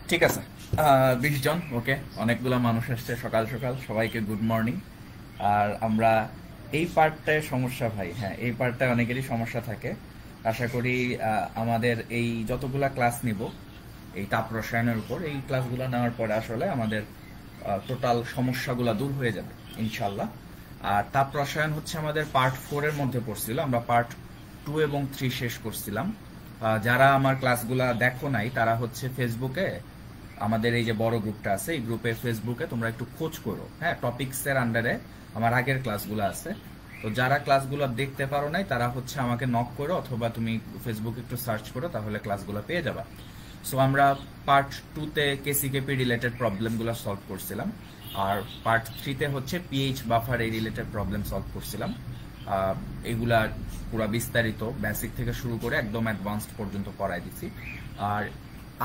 ঠিক আছে। 20 জন, ওকে, অনেকগুলা মানুষ আসছে সকাল সকাল, সবাইকে গুড মর্নিং। আর আমরা এই পার্টটায় সমস্যা ভাই, হ্যাঁ এই পার্টটায় অনেকেরই সমস্যা থাকে। আশা করি আমাদের এই যতগুলা ক্লাস নিব এই তাপ রসায়নের উপর, এই ক্লাসগুলো নেওয়ার পরে আসলে আমাদের টোটাল সমস্যাগুলো দূর হয়ে যাবে ইনশাল্লাহ। আর তাপ রসায়ন হচ্ছে আমাদের পার্ট 4 এর মধ্যে পড়ছিল, আমরা পার্ট 2 এবং 3 শেষ করছিলাম। যারা আমার ক্লাসগুলা দেখো নাই তারা হচ্ছে ফেসবুকে আমাদের এই যে বড় গ্রুপটা আছে, এই গ্রুপে ফেসবুকে তোমরা একটু খোঁজ করো, হ্যাঁ টপিকস এর আন্ডারে আমার আগের ক্লাসগুলো আছে। তো যারা ক্লাসগুলো দেখতে পারো নাই তারা হচ্ছে আমাকে নক করো, অথবা তুমি ফেসবুকে একটু সার্চ করো, তাহলে ক্লাসগুলো পেয়ে যাবা। সো আমরা পার্ট 2 তে কেসিকেপি রিলেটেড প্রবলেমগুলো সলভ করছিলাম, আর পার্ট 3 তে হচ্ছে পিএইচ বাফার এই রিলেটেড প্রবলেম সলভ করছিলাম। এগুলা পুরো বিস্তারিত বেসিক থেকে শুরু করে একদম অ্যাডভান্সড পর্যন্ত পড়াই দিছি। আর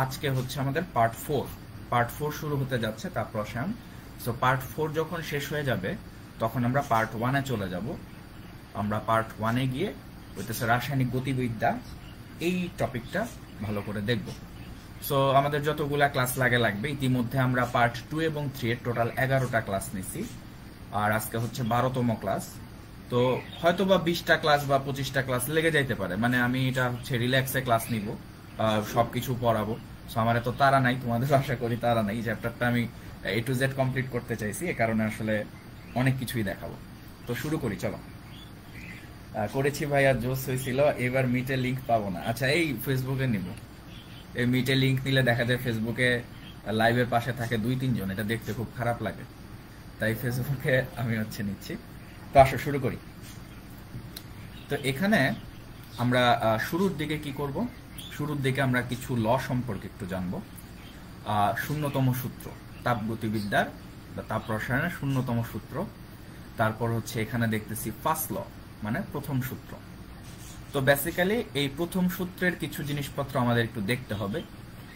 আজকে হচ্ছে আমাদের পার্ট 4 শুরু হতে যাচ্ছে তাপ রসায়ন। সো পার্ট 4 যখন শেষ হয়ে যাবে তখন আমরা পার্ট 1-এ চলে যাব। আমরা পার্ট 1-এ গিয়ে হইতেছে রাসায়নিক গতিবিদ্যা, এই টপিকটা ভালো করে দেখব। সো আমাদের যতগুলা ক্লাস লাগবে, ইতিমধ্যে আমরা পার্ট 2 এবং 3 এর টোটাল 11টা ক্লাস নিছি, আর আজকে হচ্ছে 12তম ক্লাস। তো হয়তো বা 20টা ক্লাস বা 25টা ক্লাস লেগে যাইতে পারে, মানে আমি এটা হচ্ছে রিল্যাক্সে ক্লাস নিব, সবকিছু পড়াবো। সো আমার এত তাড়া নাই, তোমাদের আশা করি তাড়া নাই। এই চ্যাপ্টারটা আমি A to Z কমপ্লিট করতে চাইছি, এ কারণে আসলে অনেক কিছুই দেখাবো। তো শুরু করি, চলো। করেছি ভাইয়া, জোস হয়েছিল। এবার মিটে লিংক পাবো না, আচ্ছা এই ফেসবুকে নিব। এই মিটে লিংক নিলে দেখা যায় ফেসবুকে লাইভের পাশে থাকে 2-3 জন, এটা দেখতে খুব খারাপ লাগে, তাই ফেসবুকে আমি হচ্ছে নিচ্ছি। তো আসো শুরু করি। তো এখানে আমরা শুরুর দিকে কি করব, শুরুর দিকে আমরা কিছু ল সম্পর্কে একটু জানবো। 0তম সূত্র, তাপ গতিবিদ্যার বা তাপ রসায়নের 0তম সূত্র। তারপর হচ্ছে এখানে দেখতেছি ফার্স্ট ল, মানে প্রথম সূত্র। তো বেসিক্যালি এই প্রথম সূত্রের কিছু জিনিসপত্র আমাদের একটু দেখতে হবে।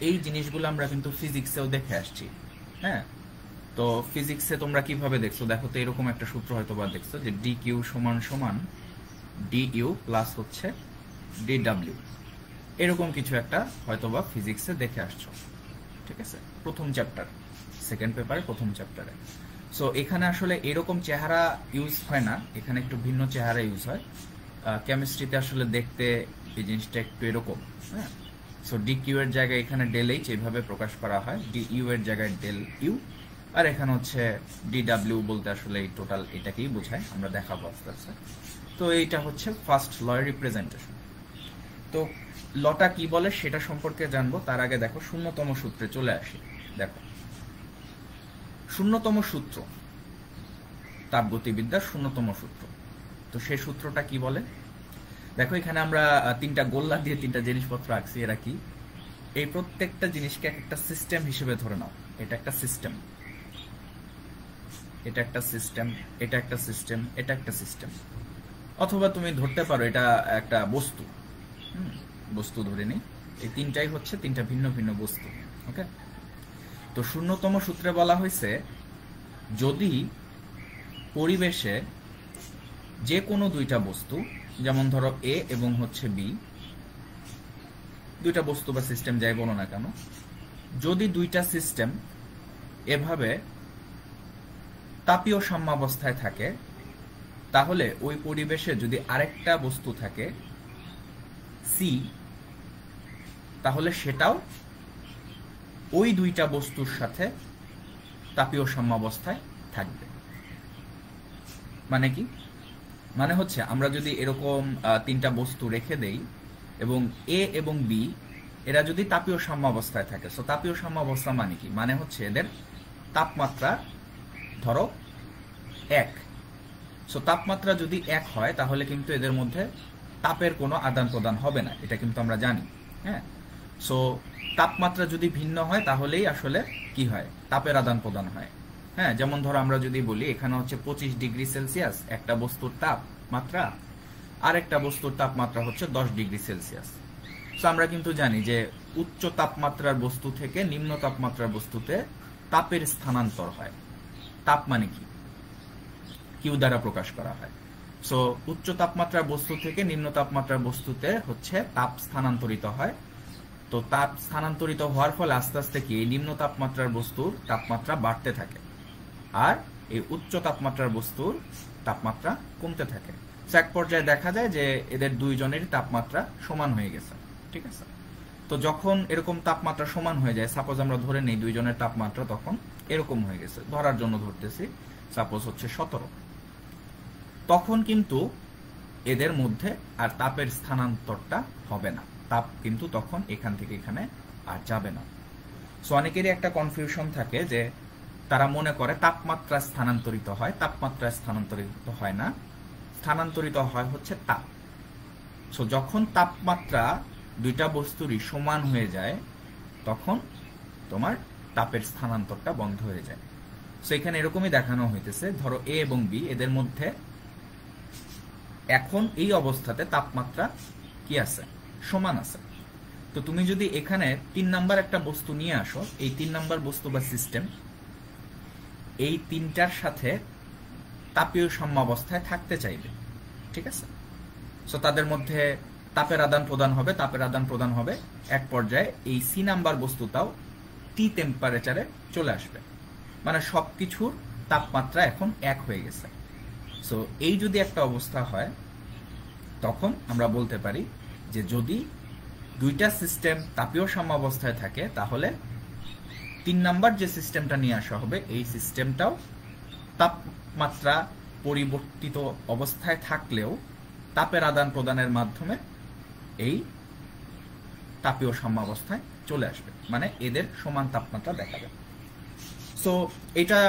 এই জিনিসগুলো আমরা কিন্তু ফিজিক্সেও দেখে আসছি, হ্যাঁ। তো ফিজিক্সে তোমরা কিভাবে দেখছো দেখো তো, এরকম একটা সূত্র হয়তো বা দেখছো যে ডি কিউ সমান সমান ডি ইউ প্লাস হচ্ছে ডি ডাব্লিউ, এরকম কিছু একটা হয়তো বা ফিজিক্সে দেখে আসছো, ঠিক আছে, প্রথম চ্যাপ্টার, সেকেন্ড পেপারে প্রথম চ্যাপ্টারে। সো এখানে আসলে এরকম চেহারা ইউজ হয় না, এখানে একটু ভিন্ন চেহারা ইউজ হয়। কেমিস্ট্রিতে আসলে দেখতে এই জিনিসটা একটু এরকম, হ্যাঁ। সো ডি কিউ এর জায়গায় এখানে ডেল এইচ এইভাবে প্রকাশ করা হয়, ডি ইউ এর জায়গায় ডেল ইউ, আর এখানে হচ্ছে ডি ডাব্লিউ বলতে আসলে এই টোটাল এটাকেই বোঝায়, আমরা দেখাবো আস্তে আস্তে। তো এইটা হচ্ছে ফার্স্ট ল এর রিপ্রেজেন্টেশন। তো লটা কি বলে সেটা সম্পর্কে জানবো, তার আগে দেখো 0তম সূত্রে চলে আসি। দেখো 0তম সূত্র, তাপগতিবিদ্যার 0তম সূত্র। তো সেই সূত্রটা কি বলে দেখো, এখানে আমরা 3টা গোল্লা দিয়ে 3টা জিনিসপত্র আঁকছি। এরা কি, এই প্রত্যেকটা জিনিসকে একটা সিস্টেম হিসেবে ধরে নাও। এটা একটা সিস্টেম, এটা একটা সিস্টেম, এটা একটা সিস্টেম, এটা একটা সিস্টেম। অথবা তুমি ধরতে পারো এটা একটা বস্তু, বস্তু ধরে নিই। এই 3টাই হচ্ছে 3টা ভিন্ন ভিন্ন বস্তু, ওকে। তো 0তম সূত্রে বলা হয়েছে যদি পরিবেশে যে কোনো 2টা বস্তু, যেমন ধরো এ এবং হচ্ছে বি, 2টা বস্তু বা সিস্টেম যাই বলো না কেন, যদি 2টা সিস্টেম এভাবে তাপীয় সাম্যাবস্থায় থাকে, তাহলে ওই পরিবেশে যদি আরেকটা বস্তু থাকে সি, তাহলে সেটাও ওই 2টা বস্তুর সাথে তাপীয় সাম্যাবস্থায় থাকবে। মানে কি, মানে হচ্ছে আমরা যদি এরকম 3টা বস্তু রেখে দেই এবং এ এবং বি এরা যদি তাপীয় সাম্যাবস্থায় থাকে, সো তাপীয় সাম্যাবস্থা মানে কি, মানে হচ্ছে এদের তাপমাত্রা ধরো 1। সো তাপমাত্রা যদি 1 হয় তাহলে কিন্তু এদের মধ্যে তাপের কোনো আদান প্রদান হবে না, এটা কিন্তু আমরা জানি, হ্যাঁ। সো তাপমাত্রা যদি ভিন্ন হয় তাহলেই আসলে কি হয়, তাপের আদান প্রদান হয়, হ্যাঁ। যেমন ধরো আমরা যদি বলি এখানে হচ্ছে 25 ডিগ্রি সেলসিয়াস একটা বস্তুর তাপমাত্রা, আর একটা বস্তুর তাপমাত্রা হচ্ছে 10 ডিগ্রি সেলসিয়াস। সো আমরা কিন্তু জানি যে উচ্চ তাপমাত্রার বস্তু থেকে নিম্ন তাপমাত্রার বস্তুতে তাপের স্থানান্তর হয়। তাপ মানে কি, কিউ দ্বারা প্রকাশ করা হয়। সো উচ্চ তাপমাত্রার বস্তু থেকে নিম্ন তাপমাত্রার বস্তুতে হচ্ছে তাপ স্থানান্তরিত হয়, তো তাপ স্থানান্তরিত হওয়ার ফলে আস্তে আস্তে কি এই নিম্ন তাপমাত্রার বস্তুর তাপমাত্রা বাড়তে থাকে, আর এই উচ্চ তাপমাত্রার বস্তুর তাপমাত্রা কমতে থাকে। এক পর্যায়ে দেখা যায় যে এদের দুইজনের তাপমাত্রা সমান হয়ে গেছে, ঠিক আছে। তো যখন এরকম তাপমাত্রা সমান হয়ে যায়, সাপোজ আমরা ধরে নেই দুইজনের তাপমাত্রা তখন এরকম হয়ে গেছে, ধরার জন্য ধরতেছি সাপোজ হচ্ছে 17, তখন কিন্তু এদের মধ্যে আর তাপের স্থানান্তরটা হবে না, তাপ কিন্তু তখন এখান থেকে এখানে আর যাবে না। সো অনেকেরই একটা কনফিউশন থাকে যে তারা মনে করে তাপমাত্রা স্থানান্তরিত হয়, তাপমাত্রা স্থানান্তরিত হয় না, স্থানান্তরিত হয় হচ্ছে তাপ। সো যখন তাপমাত্রা দুইটা বস্তুরই সমান হয়ে যায় তখন তোমার তাপের স্থানান্তরটা বন্ধ হয়ে যায়। সো এখানে এরকমই দেখানো হইতেছে, ধরো এ এবং বি এদের মধ্যে এখন এই অবস্থাতে তাপমাত্রা কি আছে, সমান আছে। তো তুমি যদি এখানে 3 নাম্বার একটা বস্তু নিয়ে আসো, এই 3 নাম্বার বস্তু বা সিস্টেম এই তিনটার সাথে তাপীয় সাম্যাবস্থায় থাকতে চাইবে, ঠিক আছে। সো তাদের মধ্যে তাপের আদান প্রদান হবে, তাপের আদান প্রদান হবে, এক পর্যায়ে এই সি নাম্বার বস্তুটাও টি টেম্পারেচারে চলে আসবে, মানে সবকিছুর তাপমাত্রা এখন এক হয়ে গেছে। সো এই যদি একটা অবস্থা হয় তখন আমরা বলতে পারি যে যদি দুইটা সিস্টেম তাপীয় সাম্যাবস্থায় থাকে তাহলে 3 নাম্বার যে সিস্টেমটা নিয়ে আসা হবে এই সিস্টেমটাও তাপমাত্রা পরিবর্তিত অবস্থায় থাকলেও তাপের আদান প্রদানের মাধ্যমে এই তাপীয় সাম্যাবস্থায় চলে আসবে, মানে এদের সমান তাপমাত্রা দেখাবে। সো এটা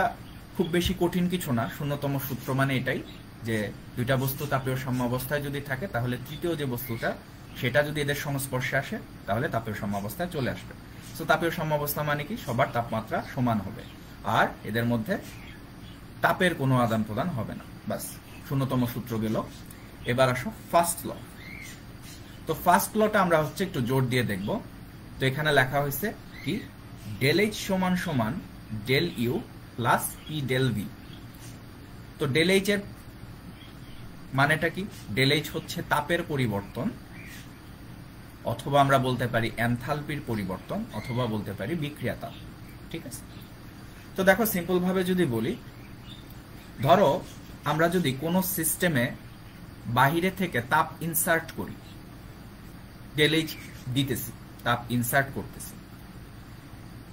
খুব বেশি কঠিন কিছু না, শূন্যতম সূত্র মানে এটাই যে দুইটা বস্তু তাপীয় সাম্যাবস্থায় যদি থাকে তাহলে তৃতীয় যে বস্তুটা সেটা যদি এদের সংস্পর্শে আসে তাহলে তাপীয় সাম্যাবস্থায় চলে আসবে। সো তাপীয় সাম্যাবস্থা মানে কি, সবার তাপমাত্রা সমান হবে আর এদের মধ্যে তাপের কোনো আদান প্রদান হবে না, বাস শূন্যতম সূত্র গেল। এবার আসো ফার্স্ট ল। তো ফার্স্ট লটা আমরা হচ্ছে একটু জোর দিয়ে দেখব। তো এখানে লেখা হয়েছে কি, ডেল এইচ সমান সমান del U plus P del V. তো ডেল এইচ এর মানেটা কি, ডেল এইচ হচ্ছে তাপের পরিবর্তন, অথবা আমরা বলতে পারি এনথালপির পরিবর্তন, অথবা বলতে পারি বিক্রিয়া তাপ, ঠিক আছে। তো দেখো সিম্পল ভাবে যদি বলি, ধরো আমরা যদি কোনো সিস্টেমে বাহিরে থেকে তাপ ইনসার্ট করি, ডেল এইচ দিতেছি, তাপ ইনসার্ট করতেছি,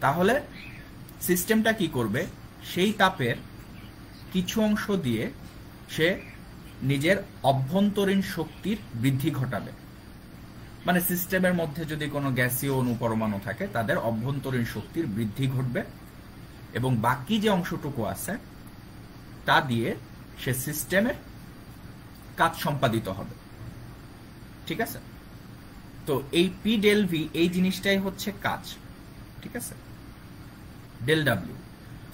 তাহলে সিস্টেমটা কি করবে, সেই তাপের কিছু অংশ দিয়ে সে নিজের অভ্যন্তরীণ শক্তির বৃদ্ধি ঘটাবে। মানে সিস্টেমের মধ্যে যদি কোনো গ্যাসীয় অণু পরমাণু থাকে তাদের অভ্যন্তরীণ শক্তির বৃদ্ধি ঘটবে, এবং বাকি যে অংশটুকু আছে তা দিয়ে সে সিস্টেমের কাজ সম্পাদিত হবে, ঠিক আছে। তো এই পি ডেল ভি এই জিনিসটাই হচ্ছে কাজ, ঠিক আছে, ডেল ডাব্লিউ।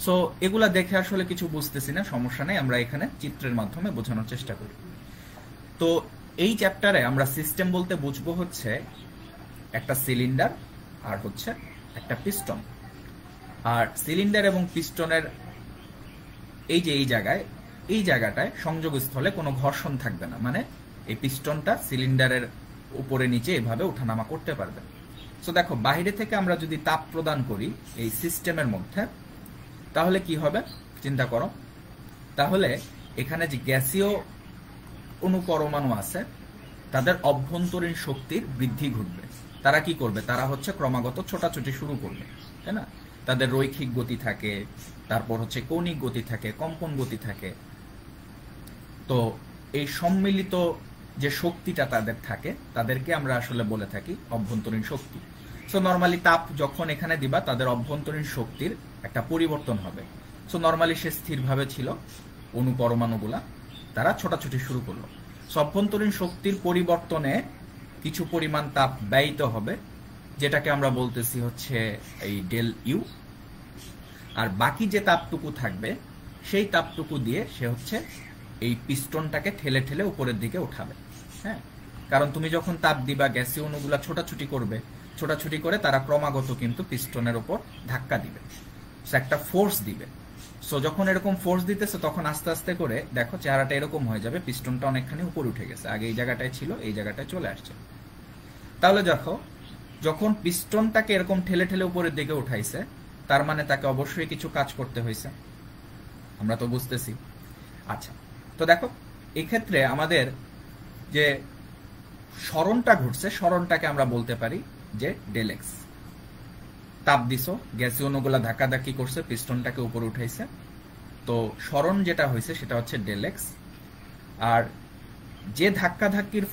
সো এগুলা দেখে আসলে কিছু বুঝতেছি না, সমস্যা নেই, আমরা এখানে চিত্রের মাধ্যমে বোঝানোর চেষ্টা করি। তো এই চ্যাপ্টারে আমরা সিস্টেম বলতে বুঝবো হচ্ছে একটা সিলিন্ডার আর হচ্ছে একটা পিস্টন। আর সিলিন্ডার এবং পিস্টনের এই যে এই জায়গাটায় সংযোগস্থলে কোনো ঘর্ষণ থাকবে না, মানে এই পিস্টনটা সিলিন্ডারের উপরে নিচে এভাবে ওঠানামা করতে পারবে। সো দেখো বাইরে থেকে আমরা যদি তাপ প্রদান করি এই সিস্টেমের মধ্যে তাহলে কি হবে চিন্তা করো, তাহলে এখানে যে গ্যাসীয় অণু পরমাণু আছে তাদের অভ্যন্তরীণ শক্তির বৃদ্ধি ঘটবে। তারা কি করবে, তারা হচ্ছে ক্রমাগত ছোটাছুটি শুরু করবে, তাই না। তাদের রৈখিক গতি থাকে, তারপর হচ্ছে কৌণিক গতি থাকে, কম্পন গতি থাকে। তো এই সম্মিলিত যে শক্তিটা তাদের থাকে তাদেরকে আমরা আসলে বলে থাকি অভ্যন্তরীণ শক্তি। সো নরমালি তাপ যখন এখানে দিবা তাদের অভ্যন্তরীণ শক্তির একটা পরিবর্তন হবে। সো নরমালি সে স্থিরভাবে ছিল, অণু পরমাণুগুলা তারা ছোটাছুটি শুরু করলো। সো অভ্যন্তরীণ শক্তির পরিবর্তনে কিছু পরিমাণ তাপ ব্যয়িত হবে, যেটাকে আমরা বলতেছি হচ্ছে এই ডেল ইউ। আর বাকি যে তাপটুকু থাকবে সেই তাপটুকু দিয়ে সে হচ্ছে এই পিস্টনটাকে ঠেলে ঠেলে উপরের দিকে উঠাবে। হ্যাঁ, কারণ তুমি যখন তাপ দিবা গ্যাসীয় অণুগুলা ছোটাছুটি করবে, ছোটাছুটি করে তারা ক্রমাগত কিন্তু পিস্টনের উপর ধাক্কা দিবে, একটা ফোর্স দিবে। সো যখন এরকম ফোর্স দিতেছে তখন আস্তে আস্তে করে দেখো চেহারাটা এরকম হয়ে যাবে, পিস্টনটা অনেকখানি উপরে উঠে গেছে, আগে এই জায়গাটায় ছিল এই জায়গাটায় চলে আসছে। তাহলে দেখো যখন পিস্টনটাকে এরকম ঠেলে ঠেলে উপরের দিকে উঠাইছে, তার মানে তাকে অবশ্যই কিছু কাজ করতে হয়েছে, আমরা তো বুঝতেছি। আচ্ছা, তো দেখো এক্ষেত্রে আমাদের যে সরণটা ঘটছে, সরণটাকে আমরা বলতে পারি যে ডেল এক্স। তাপ দিছো, গ্যাসীয় অণুগুলা ধাক্কাধাক্কি করছে, পিস্টনটাকে উপরে উঠাইছে, তো সরণ যেটা হয়েছে সেটা হচ্ছে ডেল এক্স। আর যে ধাক্কাধাক্কির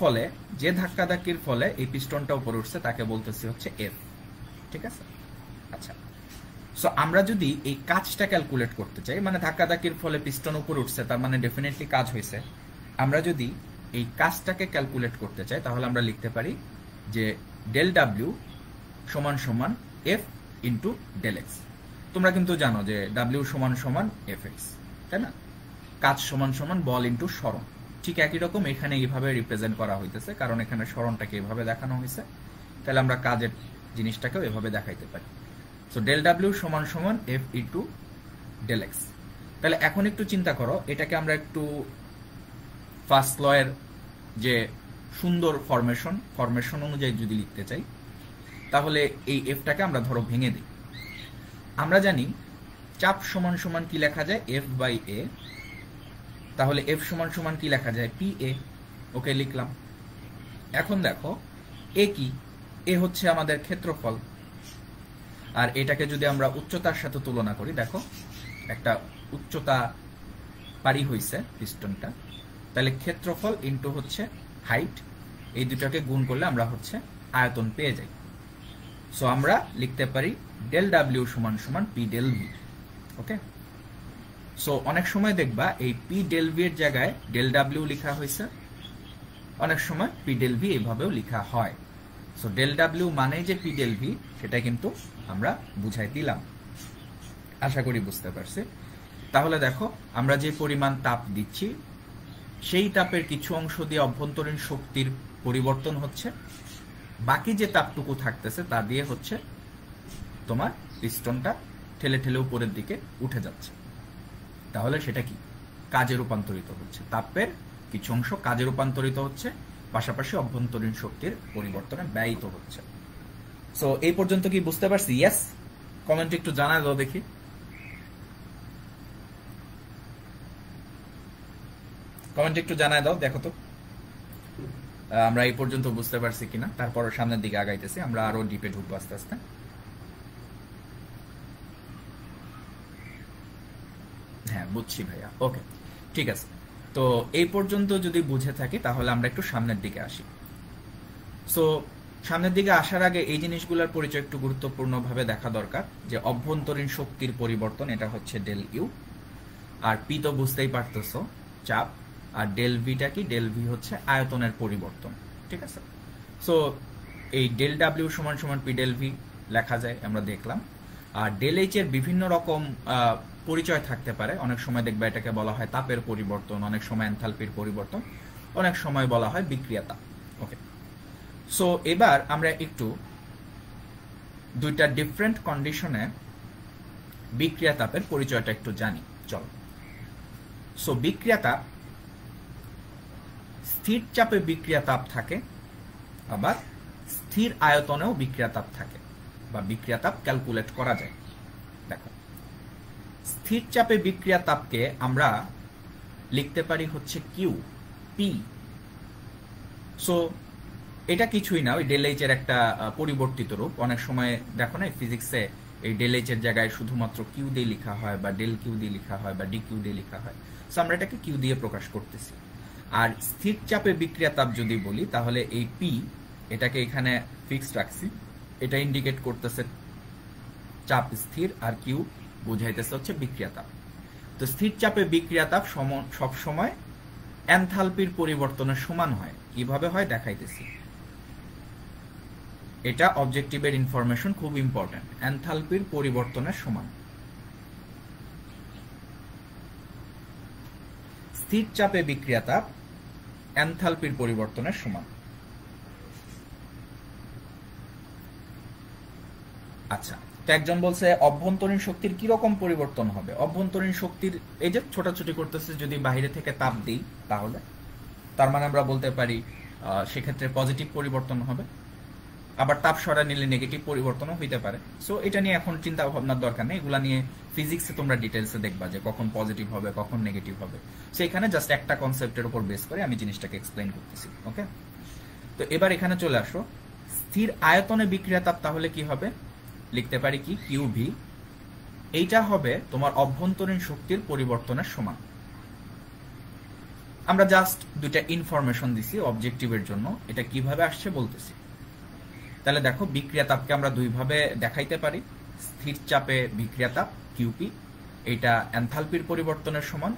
ফলে এই পিস্টনটা উপরে উঠছে তাকে বলতেছি হচ্ছে এফ। ঠিক আছে? আচ্ছা, সো আমরা যদি এই কাজটা ক্যালকুলেট করতে চাই, মানে ধাক্কাধাক্কির ফলে পিস্টন উপরে উঠছে, তার মানে ডেফিনেটলি কাজ হয়েছে। আমরা যদি এই কাজটাকে ক্যালকুলেট করতে চাই তাহলে আমরা লিখতে পারি যে ডেল ডাব্লিউ সমান সমান এফ ইন্টু ডেল এক্স। তোমরা কিন্তু জানো যে ডাব্লিউ সমান সমান এফ এক্স, তাই না? কাজ সমান সমান বল ইন্টু সরণ। ঠিক একই রকম এখানে এইভাবে রিপ্রেজেন্ট করা হইতেছে, কারণ এখানে সরণটাকে এভাবে দেখানো হয়েছে, তাহলে আমরা কাজের জিনিসটাকেও এভাবে দেখাইতে পারি। সো ডেল ডাব্লিউ সমান সমান এফ ইন্টু ডেল এক্স। তাহলে এখন একটু চিন্তা করো, এটাকে আমরা একটু ফার্স্ট লয়ের যে সুন্দর ফরমেশন অনুযায়ী যদি লিখতে চাই, তাহলে এই এফটাকে আমরা ধরো ভেঙে দিই। আমরা জানি চাপ সমান সমান কি লেখা যায়, এফ বাই এ। তাহলে এফ সমান সমান কি লেখা যায়, পি এ। ওকে, লিখলাম। এখন দেখো এ কি, এ হচ্ছে আমাদের ক্ষেত্রফল। আর এটাকে যদি আমরা উচ্চতার সাথে তুলনা করি, দেখো একটা উচ্চতা পারি হইছে পিস্টনটা, তাহলে ক্ষেত্রফল ইন্টু হচ্ছে হাইট, এই দুটাকে গুণ করলে আমরা হচ্ছে আয়তন পেয়ে যাই। সো আমরা লিখতে পারি ডেল ডাব্লিউ সমান সমান পি ডেল ভি। ওকে, সো অনেক সময় দেখবা এই পি ডেল ভি এর জায়গায় ডেল ডাব্লিউ লেখা হয়েছে, অনেক সময় পি ডেল ভি এভাবেও লেখা হয়। সো ডেল ডাব্লিউ মানে যে পি ডেল ভি, সেটা কিন্তু আমরা বুঝাই দিলাম। আশা করি বুঝতে পারছি। তাহলে দেখো আমরা যে পরিমাণ তাপ দিচ্ছি, সেই তাপের কিছু অংশ দিয়ে অভ্যন্তরীণ শক্তির পরিবর্তন হচ্ছে, বাকি যে তাপটুকু থাকতেছে তা দিয়ে হচ্ছে তোমার পিস্টনটা ঠেলে ঠেলে উপরের দিকে উঠে যাচ্ছে। তাহলে সেটা কি, কাজে রূপান্তরিত হচ্ছে, তাপের কিছু অংশ কাজে রূপান্তরিত হচ্ছে, পাশাপাশি অভ্যন্তরীণ শক্তির পরিবর্তনে ব্যয়িত হচ্ছে। সো এই পর্যন্ত কি বুঝতে পারছি? ইয়েস, কমেন্ট একটু জানা দাও দেখি। কমেন্ট একটু জানায় দাও, দেখো তো আমরা এই পর্যন্ত বুঝতে পারছি কিনা। তারপর সামনের দিকে আগাইতেছি, আমরা আরো ডিপে ঢুকবো আস্তে আস্তে। হ্যাঁ, বুঝছি ভাইয়া। ওকে, ঠিক আছে। তো এই পর্যন্ত যদি বুঝে থাকি তাহলে আমরা একটু সামনের দিকে আসি। সো সামনের দিকে আসার আগে এই জিনিসগুলোর পরিচয় একটু গুরুত্বপূর্ণভাবে দেখা দরকার, যে অভ্যন্তরীণ শক্তির পরিবর্তন, এটা হচ্ছে ডেল ইউ। আর পি তো বুঝতেই পারতেছো, চাপ। আর ডেল ভিটা কি, ডেল ভি হচ্ছে আয়তনের পরিবর্তন। ঠিক আছে? সো এই ডেল ডাব্লিউ সমান সমান পি ডেল ভি লেখা যায়, আমরা দেখলাম। আর ডেল এইচ এর বিভিন্ন রকম পরিচয় থাকতে পারে। অনেক সময় দেখবে এটাকে বলা হয় তাপের পরিবর্তন, অনেক সময় এনথালপির পরিবর্তন, অনেক সময় বলা হয় বিক্রিয়া তাপ। ওকে, সো এবার আমরা একটু দুইটা ডিফারেন্ট কন্ডিশনে বিক্রিয়া তাপের পরিচয়টা একটু জানি। চলো। সো বিক্রিয়া তাপ, স্থির চাপে বিক্রিয়া তাপ থাকে, আবার স্থির আয়তনেও বিক্রিয়া তাপ থাকে, বা বিক্রিয়া তাপ ক্যালকুলেট করা যায়। দেখো, স্থির চাপে বিক্রিয়া তাপকে আমরা লিখতে পারি হচ্ছে কিউ পি। সো এটা কিছুই না, ওই ডেল এইচ এর একটা পরিবর্তিত রূপ। অনেক সময় দেখো না ফিজিক্সে এই ডেল এইচ এর জায়গায় শুধুমাত্র কিউ দিয়ে লেখা হয়, বা ডেল কিউ দিয়ে লেখা হয়, বা ডি কিউ দিয়ে লেখা হয়। সো আমরা এটাকে কিউ দিয়ে প্রকাশ করতেছি। আর স্থির চাপে বিক্রিয়া তাপ যদি বলি, তাহলে এই পি, এটাকে এখানে ফিক্সড রাখছি, এটা ইন্ডিকেট করতেছে চাপ স্থির, আর কিউ বুঝাইতেছে হচ্ছে বিক্রিয়া তাপ। তো স্থির চাপে বিক্রিয়া তাপ সব সময় এনথালপির পরিবর্তনের সমান হয়। কিভাবে হয় দেখাইতেছি। এটা অবজেক্টিভের ইনফরমেশন, খুব ইম্পর্টেন্ট। এনথালপির পরিবর্তনের সমান। স্থির চাপে বিক্রিয়া তাপ এনথালপির পরিবর্তনের সমান। আচ্ছা, তো একজন বলছে অভ্যন্তরীণ শক্তির কি রকম পরিবর্তন হবে? অভ্যন্তরীণ শক্তির, এই যে ছোটাছুটি করতেছে, যদি বাইরে থেকে তাপ দিই তাহলে তার মানে আমরা বলতে পারি সেক্ষেত্রে পজিটিভ পরিবর্তন হবে। আবার তাপ সরা নিলে নেগেটিভ পরিবর্তনও হইতে পারে। সো এটা নিয়ে এখন চিন্তা ভাবনার দরকার নেই, এগুলা নিয়ে ফিজিক্সে তোমরা ডিটেলসে দেখবা যে কখন পজিটিভ হবে কখন নেগেটিভ হবে। সো এখানে জাস্ট একটা কনসেপ্টের উপর বেস করে আমি জিনিসটাকে এক্সপ্লেইন করতেছি। ওকে, তো এবার এখানে চলে আসো, স্থির আয়তনে বিক্রিয়া তাপ তাহলে কি হবে, লিখতে পারি কি কিউভি, এইটা হবে তোমার অভ্যন্তরীণ শক্তির পরিবর্তনের সমান। আমরা জাস্ট দুইটা ইনফরমেশন দিছি অবজেক্টিভের জন্য, এটা কিভাবে আসছে বলতেছি। তাহলে দেখো বিক্রিয়া তাপকে আমরা দুইভাবে দেখাইতে পারি, স্থির চাপে বিক্রিয়া তাপ কিউপি, এটা এনথালপির পরিবর্তনের সমান।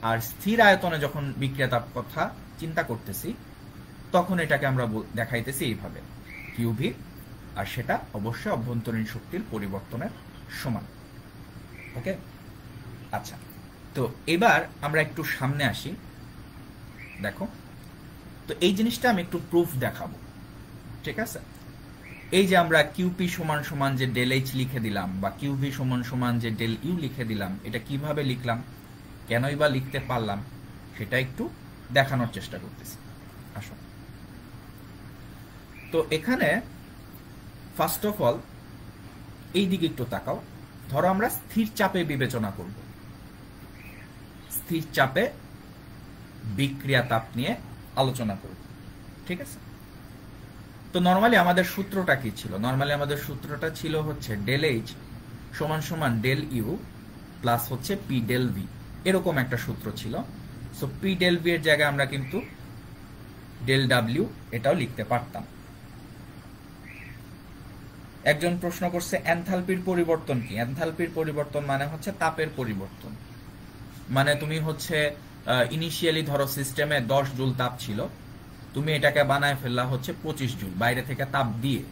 আর স্থির আয়তনে যখন বিক্রিয়া তাপ কথা চিন্তা করতেছি তখন এটাকে আমরা দেখাইতেছি এইভাবে কিউভি, আর সেটা অবশ্যই অভ্যন্তরীণ শক্তির পরিবর্তনের সমান। ওকে, আচ্ছা, তো এবার আমরা একটু সামনে আসি। দেখো, তো এই জিনিসটা আমি একটু প্রুফ দেখাবো, ঠিক আছে। এই যে আমরা কিউপি সমান সমান যে ডেল এইচ লিখে দিলাম বা কিউভি সমান সমান যে ডেল ইউ লিখে দিলাম, এটা কিভাবে লিখলাম, কেনই বা লিখতে পারলাম, সেটা একটু দেখানোর চেষ্টা করতেছি। আসো, তো এখানে ফার্স্ট অফ অল এই দিকে একটু তাকাও। ধরো আমরা স্থির চাপে বিবেচনা করব, স্থির চাপে বিক্রিয়া তাপ নিয়ে আলোচনা করব, ঠিক আছে। তো নরমালি আমাদের সূত্রটা কি ছিল, নরমালি আমাদের সূত্রটা ছিল হচ্ছে ডেল এইচ সমান সমান ডেল ইউ প্লাস হচ্ছে পি ডেল ভি, এরকম একটা সূত্র ছিল। সো পি ডেল ভি এর জায়গায় আমরা কিন্তু ডেল ডাব্লিউ এটাও লিখতে পারতাম। একজন প্রশ্ন করছে এনথালপির পরিবর্তন কি, এনথালপির পরিবর্তন মানে হচ্ছে তাপের পরিবর্তন। মানে তুমি হচ্ছে ইনিশিয়ালি ধরো সিস্টেমে 10 জুল তাপ ছিল, তুমি এটাকে বানায় ফেললা হচ্ছে 25 জুল বাইরে থেকে তাপ দিয়ে,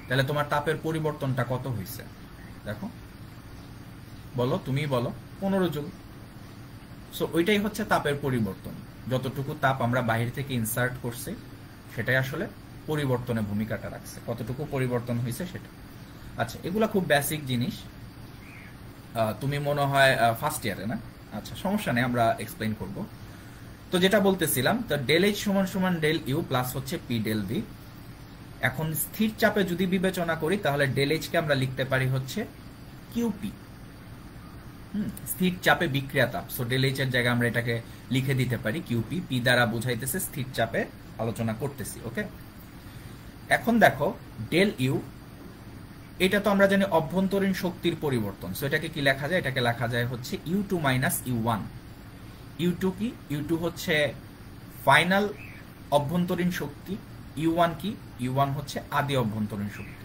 তাহলে তোমার তাপের পরিবর্তনটা কত হয়েছে দেখো, বলো, তুমি বলো, 15 জুল। সো ওইটাই হচ্ছে তাপের পরিবর্তন, যতটুকু তাপ আমরা বাইরে থেকে ইনসার্ট করছি সেটাই আসলে পরিবর্তনে ভূমিকাটা রাখছে, কতটুকু পরিবর্তন হয়েছে সেটা। আচ্ছা, এগুলা খুব বেসিক জিনিস, তুমি মনে হয় ফার্স্ট ইয়ারে না, আচ্ছা সমস্যা নেই, আমরা এক্সপ্লেইন করব। তো যেটা বলতেছিলাম, তো ডেল এইচ সমান সমান ডেল ইউ প্লাস হচ্ছে পি ডেল ভি। এখন স্থির চাপে যদি বিবেচনা করি তাহলে ডেল এইচ কে আমরা লিখতে পারি হচ্ছে কিউপি, স্থির চাপে বিক্রিয়া তাপ। সো ডেল এইচ এর জায়গায় আমরা এটাকে লিখে দিতে পারি কিউপি, পি দ্বারা বোঝাইতেছে স্থির চাপে আলোচনা করতেছি। ওকে, এখন দেখো ডেল ইউ, এটা তো আমরা জানি অভ্যন্তরীণ শক্তির পরিবর্তন। সো এটাকে কি লেখা যায়, এটাকে লেখা যায় হচ্ছে U two minus U one. U two কি, ইউ টু হচ্ছে ফাইনাল অভ্যন্তরীণ শক্তি, ইউ ওয়ান কি, ইউ ওয়ান হচ্ছে আদি অভ্যন্তরীণ শক্তি,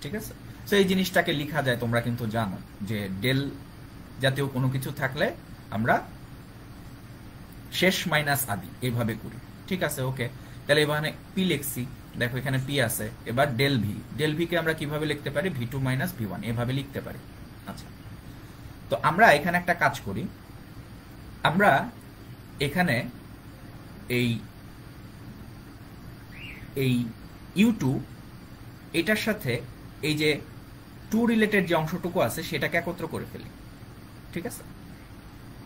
ঠিক আছে। সো এই জিনিসটাকে লেখা যায়, তোমরা কিন্তু জানো যে ডেল জাতীয় কোনো কিছু থাকলে আমরা শেষ মাইনাস আদি এইভাবে করি, ঠিক আছে। ওকে, তাহলে এখানে পি লিখছি, দেখো এখানে পি আছে। এবার ডেল ভি, ডেল ভি কে আমরা কিভাবে লিখতে পারি, V two minus V one এভাবে লিখতে পারি। আচ্ছা, তো আমরা এখানে একটা কাজ করি, আমরা এখানে এই এই ইউ টু এটার সাথে এই যে টু রিলেটেড যে অংশটুকু আছে সেটাকে একত্র করে ফেলি, ঠিক আছে।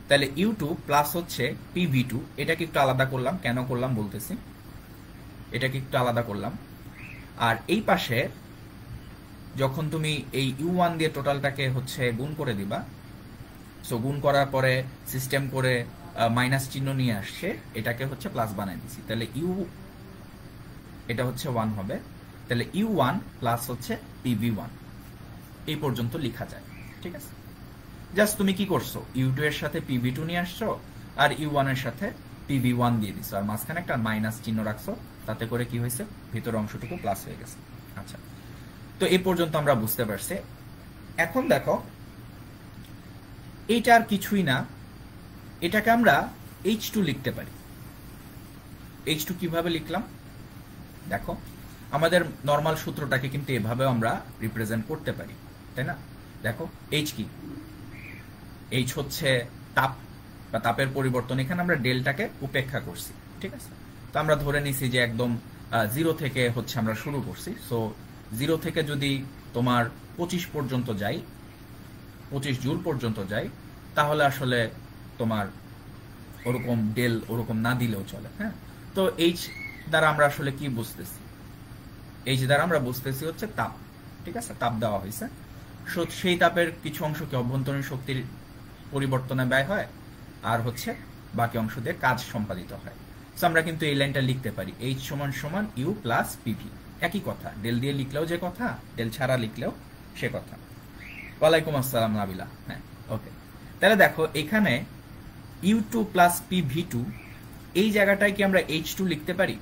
তাহলে ইউ টু প্লাস হচ্ছে পি ভি টু, এটাকে একটু আলাদা করলাম, কেন করলাম বলতেছি, এটাকে একটু আলাদা করলাম। আর এই পাশে যখন তুমি এই ইউ ওয়ান দিয়ে টোটালটাকে হচ্ছে গুণ করে দিবা, সো গুণ করার পরে সিস্টেম করে মাইনাস চিহ্ন নিয়ে আসছে, এটাকে হচ্ছে প্লাস বানাই দিছি, তাহলে ইউ এটা হচ্ছে 1 হবে। তাহলে ইউ ওয়ান প্লাস হচ্ছে পিভি ওয়ান, এই পর্যন্ত লেখা যায়, ঠিক আছে। জাস্ট তুমি কি করছো, ইউ টু এর সাথে পিভি টু নিয়ে আসছো আর ইউ ওয়ান এর সাথে পিভি ওয়ান দিয়ে দিছো, আর মাঝখানে একটা মাইনাস চিহ্ন রাখছো, তাতে করে কি হয়েছে, ভিতর অংশটুকু প্লাস হয়ে গেছে। আচ্ছা, তো এই পর্যন্ত আমরা বুঝতে পারছি। এখন দেখো এইটা আর কিছুই না, এটাকে আমরা H2 লিখতে পারি। H2 কিভাবে লিখলাম দেখো, আমাদের নরমাল সূত্রটাকে কিন্তু এভাবেও আমরা রিপ্রেজেন্ট করতে পারি, তাই না। দেখো H কি, H হচ্ছে তাপ বা তাপের পরিবর্তন, এখানে আমরা ডেলটাকে উপেক্ষা করছি, ঠিক আছে। তো আমরা ধরে নিছি যে একদম 0 থেকে হচ্ছে আমরা শুরু করছি। সো 0 থেকে যদি তোমার 25 পর্যন্ত যাই, 25 জুল পর্যন্ত যাই, তাহলে আসলে তোমার ওরকম ডেল ওরকম না দিলেও চলে, হ্যাঁ। তো এইচ দ্বারা আমরা আসলে কি বুঝতেছি, এই যে দ্বারা আমরা বুঝতেছি হচ্ছে তাপ, ঠিক আছে, তাপ দেওয়া হয়েছে। সেই তাপের কিছু অংশকে অভ্যন্তরীণ শক্তির পরিবর্তনে ব্যয় হয়, আর হচ্ছে বাকি অংশ দিয়ে কাজ সম্পাদিত হয়। তো আমরা কিন্তু এই লাইনটা লিখতে পারি H সমান সমান ইউ প্লাস পিভি, একই কথা, ডেল দিয়ে লিখলেও যে কথা, ডেল ছাড়া লিখলেও সে কথা। ওয়ালাইকুম আসসালাম নাবিলা। হ্যাঁ, ওকে। তাহলে দেখো এখানে U two plus PV two, এই জায়গাটায় কি আমরা H2 লিখতে পারি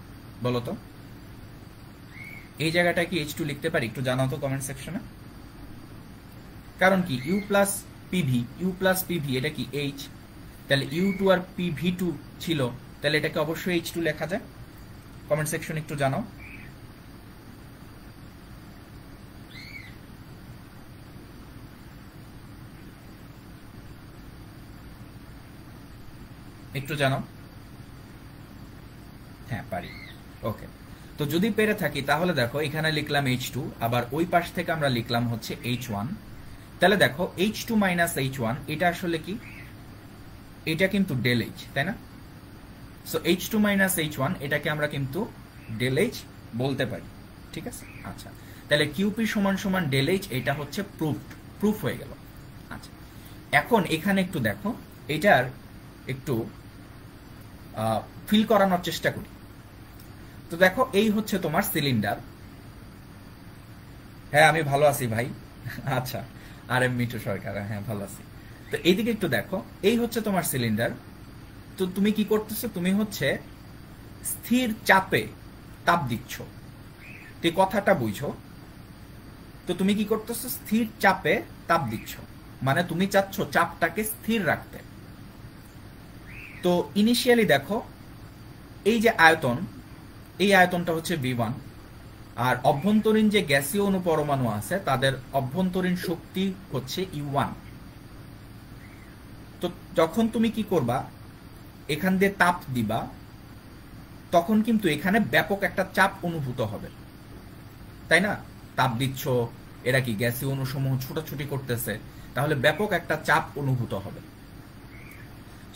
বলো তো? এই জায়গাটায় কি H2 লিখতে পারি? একটু জানাও তো কমেন্ট সেকশনে। কারণ কি ইউ প্লাস পিভি এটা কি H, তাহলে U2 আর PV2 ছিল, তাহলে এটাকে অবশ্যই H2 লেখা যায়। কমেন্ট সেকশন একটু জানাও। একটু জানাও। হ্যাঁ পারি, ওকে। তো যদি পেরে থাকি তাহলে দেখো এখানে লিখলাম H2, আবার ওই পাশ থেকে আমরা লিখলাম হচ্ছে H1। তাহলে দেখো H2 মাইনাস H1 এটা আসলে কি? এটা কিন্তু ডেল H, তাই না? সো H2 মাইনাস H1 এটাকে আমরা কিন্তু ডেল H বলতে পারি, ঠিক আছে। আচ্ছা, তাহলে QP সমান সমান ডেল H, এটা হচ্ছে প্রুফ হয়ে গেল। আচ্ছা, এখন এখানে একটু দেখো, এটার একটু ফিল করানোর চেষ্টা করি। তো দেখো এই হচ্ছে তোমার সিলিন্ডার। হ্যাঁ আমি ভালো আছি ভাই। আচ্ছা, আর এম মিঠু সরকার, হ্যাঁ ভালো আছি। তো এইদিকে একটু দেখো, এই হচ্ছে তোমার সিলিন্ডার। তো তুমি কি করতেছো? তুমি হচ্ছে স্থির চাপে তাপ দিচ্ছ, তো কথাটা বুঝো। তো তুমি কি করতেছো? স্থির চাপে তাপ দিচ্ছ, মানে তুমি চাচ্ছ চাপটাকে স্থির রাখতে। তো ইনিশিয়ালি দেখো এই যে আয়তন, এই আয়তনটা হচ্ছে V1, আর অভ্যন্তরীণ যে গ্যাসীয় অণু পরমাণু আছে তাদের অভ্যন্তরীণ শক্তি হচ্ছে U1। তো যখন তুমি কি করবা, এখান দিয়ে তাপ দিবা, তখন কিন্তু এখানে ব্যাপক একটা চাপ অনুভূত হবে, তাই না? তাপ দিচ্ছ, এরা কি গ্যাসীয় অণুসমূহ ছোটাছুটি করতেছে, তাহলে ব্যাপক একটা চাপ অনুভূত হবে।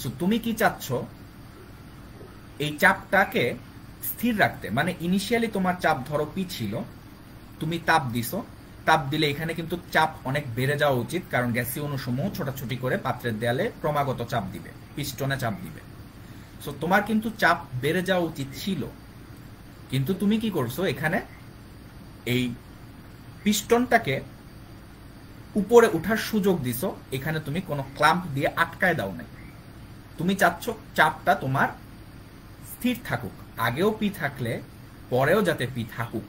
সো তুমি কি চাচ্ছ? এই চাপটাকে স্থির রাখতে, মানে ইনিশিয়ালি তোমার চাপ ধরো পি ছিল, তুমি তাপ দিছো, তাপ দিলে এখানে কিন্তু চাপ অনেক বেড়ে যাওয়া উচিত, কারণ গ্যাসীয় অণুসমূহ ছোটাছুটি করে পাত্রের দেয়ালে ক্রমাগত চাপ দিবে, পিস্টনে চাপ দিবে। সো তোমার কিন্তু চাপ বেড়ে যাওয়া উচিত ছিল, কিন্তু তুমি কি করছো? এখানে এই পিস্টনটাকে উপরে উঠার সুযোগ দিছো, এখানে তুমি কোনো ক্লাম্প দিয়ে আটকায় দাও নাই। তুমি চাচ্ছ চাপটা তোমার স্থির থাকুক, আগেও পি থাকলে পরেও যাতে পি থাকুক।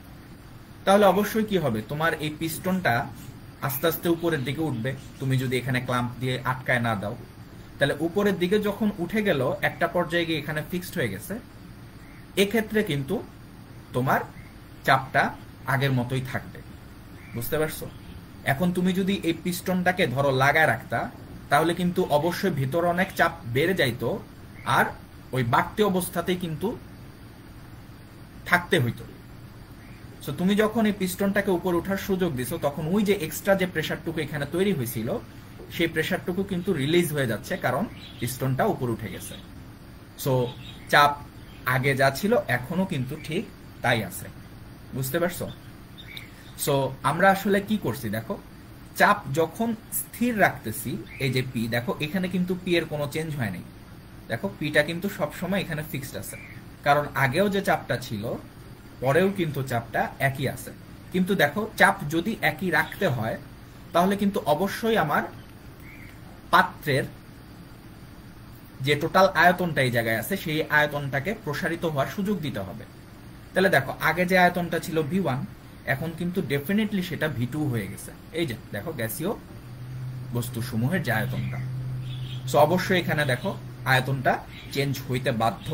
তাহলে অবশ্যই কি হবে? তোমার এই পিস্টনটা আস্তে আস্তে উপরের দিকে উঠবে, তুমি যদি এখানে ক্লাম্প দিয়ে আটকায় না দাও। তাহলে উপরের দিকে যখন উঠে গেল, একটা পর্যায়ে গিয়ে এখানে ফিক্সড হয়ে গেছে, এক্ষেত্রে কিন্তু তোমার চাপটা আগের মতোই থাকবে। বুঝতে পারছো? এখন তুমি যদি এই পিস্টনটাকে ধরো লাগায় রাখতা, তাহলে কিন্তু অবশ্যই ভিতরে অনেক চাপ বেড়ে যাইতো, আর ওই বাড়তি অবস্থাতেই কিন্তু থাকতে হইতো। সো তুমি যখন এই পিস্টনটাকে উপরে ওঠার সুযোগ দিছো, তখন ওই যে এক্সট্রা যে প্রেসারটুকু এখানে তৈরি হয়েছিল, সেই প্রেসারটুকু কিন্তু রিলিজ হয়ে যাচ্ছে, কারণ পিস্টনটা উপরে উঠে গেছে। সো চাপ আগে যা ছিল এখনো কিন্তু ঠিক তাই আছে। বুঝতে পারছো? সো আমরা আসলে কি করছি দেখো, চাপ যখন স্থির রাখতেছি, এই যে পি, দেখো এখানে কিন্তু পি এর কোনো চেঞ্জ হয়নি। দেখো পিটা কিন্তু সবসময় এখানে ফিক্সড আছে, কারণ আগেও যে চাপটা ছিল পরেও কিন্তু চাপটা একই আছে। কিন্তু দেখো চাপ যদি একই রাখতে হয়, তাহলে কিন্তু অবশ্যই আমার পাত্রের যে টোটাল আয়তনটা এই জায়গায় আছে, সেই আয়তনটাকে প্রসারিত হওয়ার সুযোগ দিতে হবে। তাহলে দেখো আগে যে আয়তনটা ছিল V1, এখন কিন্তু ডেফিনেটলি সেটা V2 হয়ে গেছে। এই যে দেখো গ্যাসীয় বস্তু সমূহের যে আয়তনটা, সো অবশ্যই এখানে দেখো আয়তনটা চেঞ্জ হইতে বাধ্য,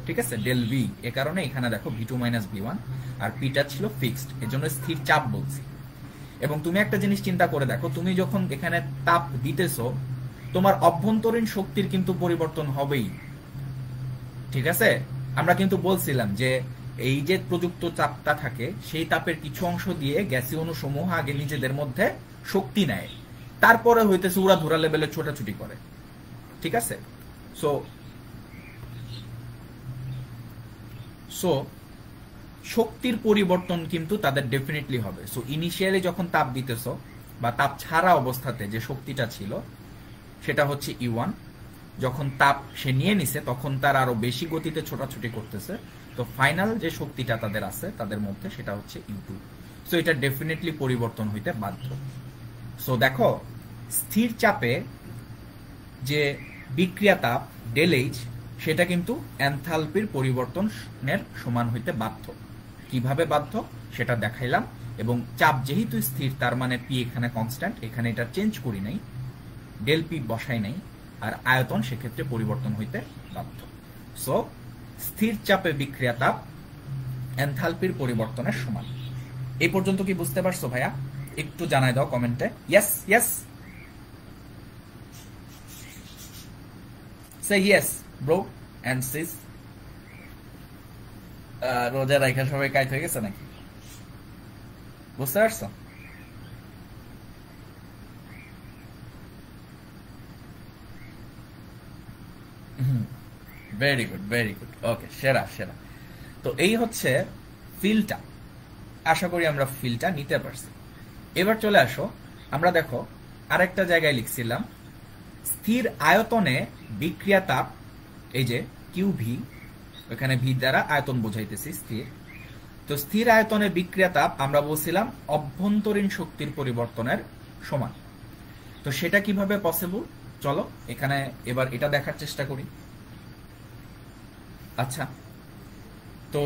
ঠিক আছে, ডেল ভি। এ কারণে এখানে দেখো V2 মাইনাস V1, আর পিটা ছিল ফিক্সড, এজন্য স্থির চাপ বলছি। এবং তুমি একটা জিনিস চিন্তা করে দেখো, তুমি যখন এখানে তাপ দিতেছো, তোমার অভ্যন্তরীণ শক্তির কিন্তু পরিবর্তন হবেই, ঠিক আছে। আমরা কিন্তু বলছিলাম যে এই যে প্রযুক্ত চাপটা থাকে, সেই তাপের কিছু অংশ দিয়ে গ্যাসীয় অণু সমূহ আগে নিজেদের মধ্যে শক্তি নেয়, তারপরে হইতেছে উড়াধুরা লেভেলে ছোটাছুটি করে, ঠিক আছে। সো শক্তির পরিবর্তন কিন্তু তাদের ডেফিনেটলি হবে। সো ইনিশিয়ালি যখন তাপ দিতেছ বা তাপ ছাড়া অবস্থাতে যে শক্তিটা ছিল সেটা হচ্ছে E1, যখন তাপ সে নিয়ে নিছে তখন তার আরো বেশি গতিতে ছোটাছুটি করতেছে, তো ফাইনাল যে শক্তিটা তাদের আছে তাদের মধ্যে সেটা হচ্ছে U2। সো এটা ডেফিনেটলি পরিবর্তন হইতে বাধ্য। সো দেখো স্থির চাপে যে বিক্রিয়া তাপ ডেল এইচ সেটা কিন্তু এনথালপির পরিবর্তনের সমান হইতে বাধ্য। কিভাবে বাধ্য সেটা দেখাইলাম, এবং চাপ যেহেতু স্থির তার মানে পি এখানে কনস্ট্যান্ট, এখানে এটা চেঞ্জ করি নাই, ডেল পি বসাই নাই, আর আয়তন সেক্ষেত্রে পরিবর্তন হইতে বাধ্য। সো স্থির চাপে বিক্রিয়া তাপ এনথালপির পরিবর্তনের সমান। এই পর্যন্ত কি বুঝতে পারছো ভাইয়া? একটু জানাই দাও কমেন্টে। Yes yes, say yes bro and sis. রোজা রাইখা সবাই কাইট হয়ে গেছে নাকি? বুঝতে পারছো? Very good very good, okay, সেরা সেরা। তো এই হচ্ছে ফিলটা, আশা করি আমরা ফিলটা নিতে পারছি। এবার চলে আসো, আমরা দেখো আরেকটা জায়গায় লিখছিলাম স্থির আয়তনে বিক্রিয়া তাপ, এই যে কিউ ভি, ওখানে ভি দ্বারা আয়তন বোঝাইতেছি স্থির। তো স্থির আয়তনে বিক্রিয়া তাপ আমরা বলছিলাম অভ্যন্তরীণ শক্তির পরিবর্তনের সমান। তো সেটা কিভাবে পসিবল, চলো এখানে এবার এটা দেখার চেষ্টা করি। আচ্ছা, তো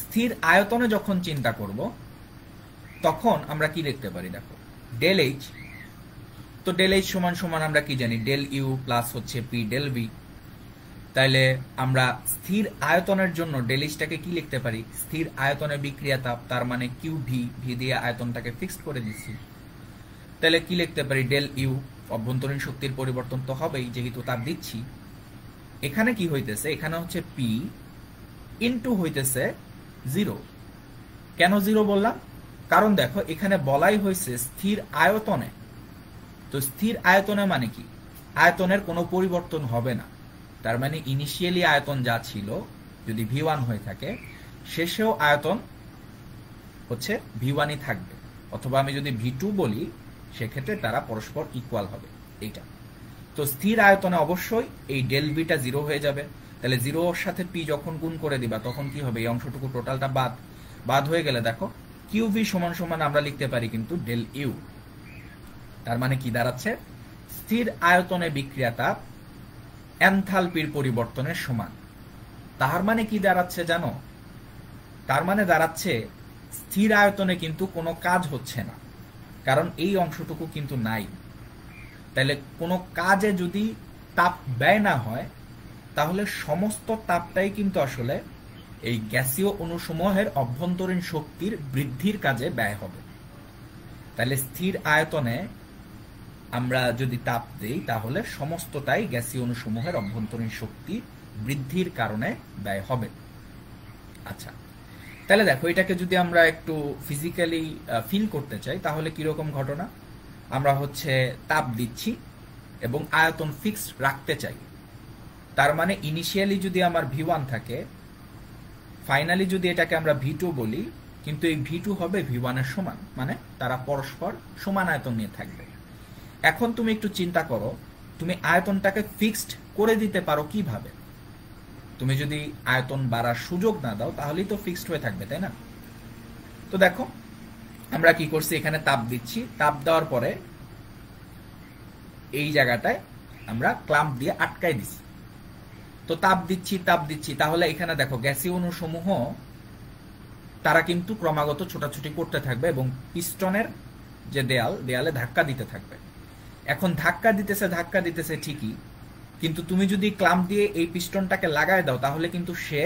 স্থির আয়তনে যখন চিন্তা করব তখন আমরা কি লিখতে পারি, দেখো ডেল এইচ। তো ডেল এইচ সমান সমান আমরা কি জানি, ডেল ইউ প্লাস হচ্ছে পি ডেল ভি। তাইলে আমরা স্থির আয়তনের জন্য ডেল এইচটাকে কি লিখতে পারি, স্থির আয়তনে বিক্রিয়া তাপ, তার মানে কিউ ভি, ভি দিয়ে আয়তনটাকে ফিক্সড করে দিচ্ছি। তাহলে কি লিখতে পারি, ডেল ইউ, অভ্যন্তরীণ শক্তির পরিবর্তন তো হবেই যেহেতু তাপ দিচ্ছি। এখানে কি হইতেছে, এখানে হচ্ছে পি ইনটু হইতেছে জিরো। কেন জিরো বললাম, কারণ দেখো এখানে বলাই হয়েছে স্থির আয়তনে। তো স্থির আয়তনে মানে কি, আয়তনের কোনো পরিবর্তন হবে না। তার মানে ইনিশিয়ালি আয়তন যা ছিল যদি V1 হয়ে থাকে, শেষেও আয়তন হচ্ছে V1ই থাকবে, অথবা আমি যদি V2 বলি সেক্ষেত্রে তারা পরস্পর ইকুয়াল হবে। এইটা তো স্থির আয়তনে অবশ্যই এই ডেল ভিটা জিরো হয়ে যাবে। তাহলে জিরোর সাথে পি যখন গুণ করে দিবা তখন কি হবে, এই অংশটুকু টোটালটা বাদ হয়ে গেলে দেখো কিউ ভি সমান সমান আমরা লিখতে পারি কিন্তু ডেল ইউ। তার মানে কি দাঁড়াচ্ছে, স্থির আয়তনে বিক্রিয়া তাপ এনথালপির পরিবর্তনের সমান। তার মানে কি দাঁড়াচ্ছে জানো, তার মানে দাঁড়াচ্ছে স্থির আয়তনে কিন্তু কোনো কাজ হচ্ছে না, কারণ এই অংশটুকু কিন্তু নাই। তাহলে কোনো কাজে যদি তাপ ব্যয় না হয় তাহলে সমস্ত তাপটাই কিন্তু আসলে এই গ্যাসীয় অণুসমূহের অভ্যন্তরীণ শক্তির বৃদ্ধির কাজে ব্যয় হবে। তাহলে স্থির আয়তনে আমরা যদি তাপ দেই তাহলে সমস্তটাই গ্যাসীয় অণুসমূহের অভ্যন্তরীণ শক্তি বৃদ্ধির কারণে ব্যয় হবে। আচ্ছা, তাহলে দেখো এটাকে যদি আমরা একটু ফিজিক্যালি ফিল করতে চাই তাহলে কিরকম ঘটনা, আমরা হচ্ছে তাপ দিচ্ছি এবং আয়তন ফিক্সড রাখতে চাই। তার মানে ইনিশিয়ালি যদি আমার V1 থাকে, ফাইনালি যদি এটাকে আমরা V2 বলি, কিন্তু এই V2 হবে V1 এর সমান, মানে তারা পরস্পর সমান আয়তন নিয়ে থাকবে। এখন তুমি একটু চিন্তা করো, তুমি আয়তনটাকে ফিক্সড করে দিতে পারো কিভাবে? তুমি যদি আয়তন বাড়ার সুযোগ না দাও তাহলেই তো ফিক্সড হয়ে থাকবে, তাই না? তো দেখো আমরা কি করছি, এখানে তাপ দিচ্ছি, তাপ দেওয়ার পরে এই জায়গাটায় আমরা ক্লাম্প দিয়ে আটকাই দিচ্ছি। তো তাপ দিচ্ছি, তাহলে এখানে দেখো গ্যাসীয় অণুসমূহ তারা কিন্তু ক্রমাগত ছোটাছুটি করতে থাকবে এবং পিস্টনের যে দেয়ালে ধাক্কা দিতে থাকবে। এখন ধাক্কা দিতেছে ঠিকই, কিন্তু তুমি যদি ক্লাম্প দিয়ে এই পিস্টনটাকে লাগায় দাও তাহলে কিন্তু সে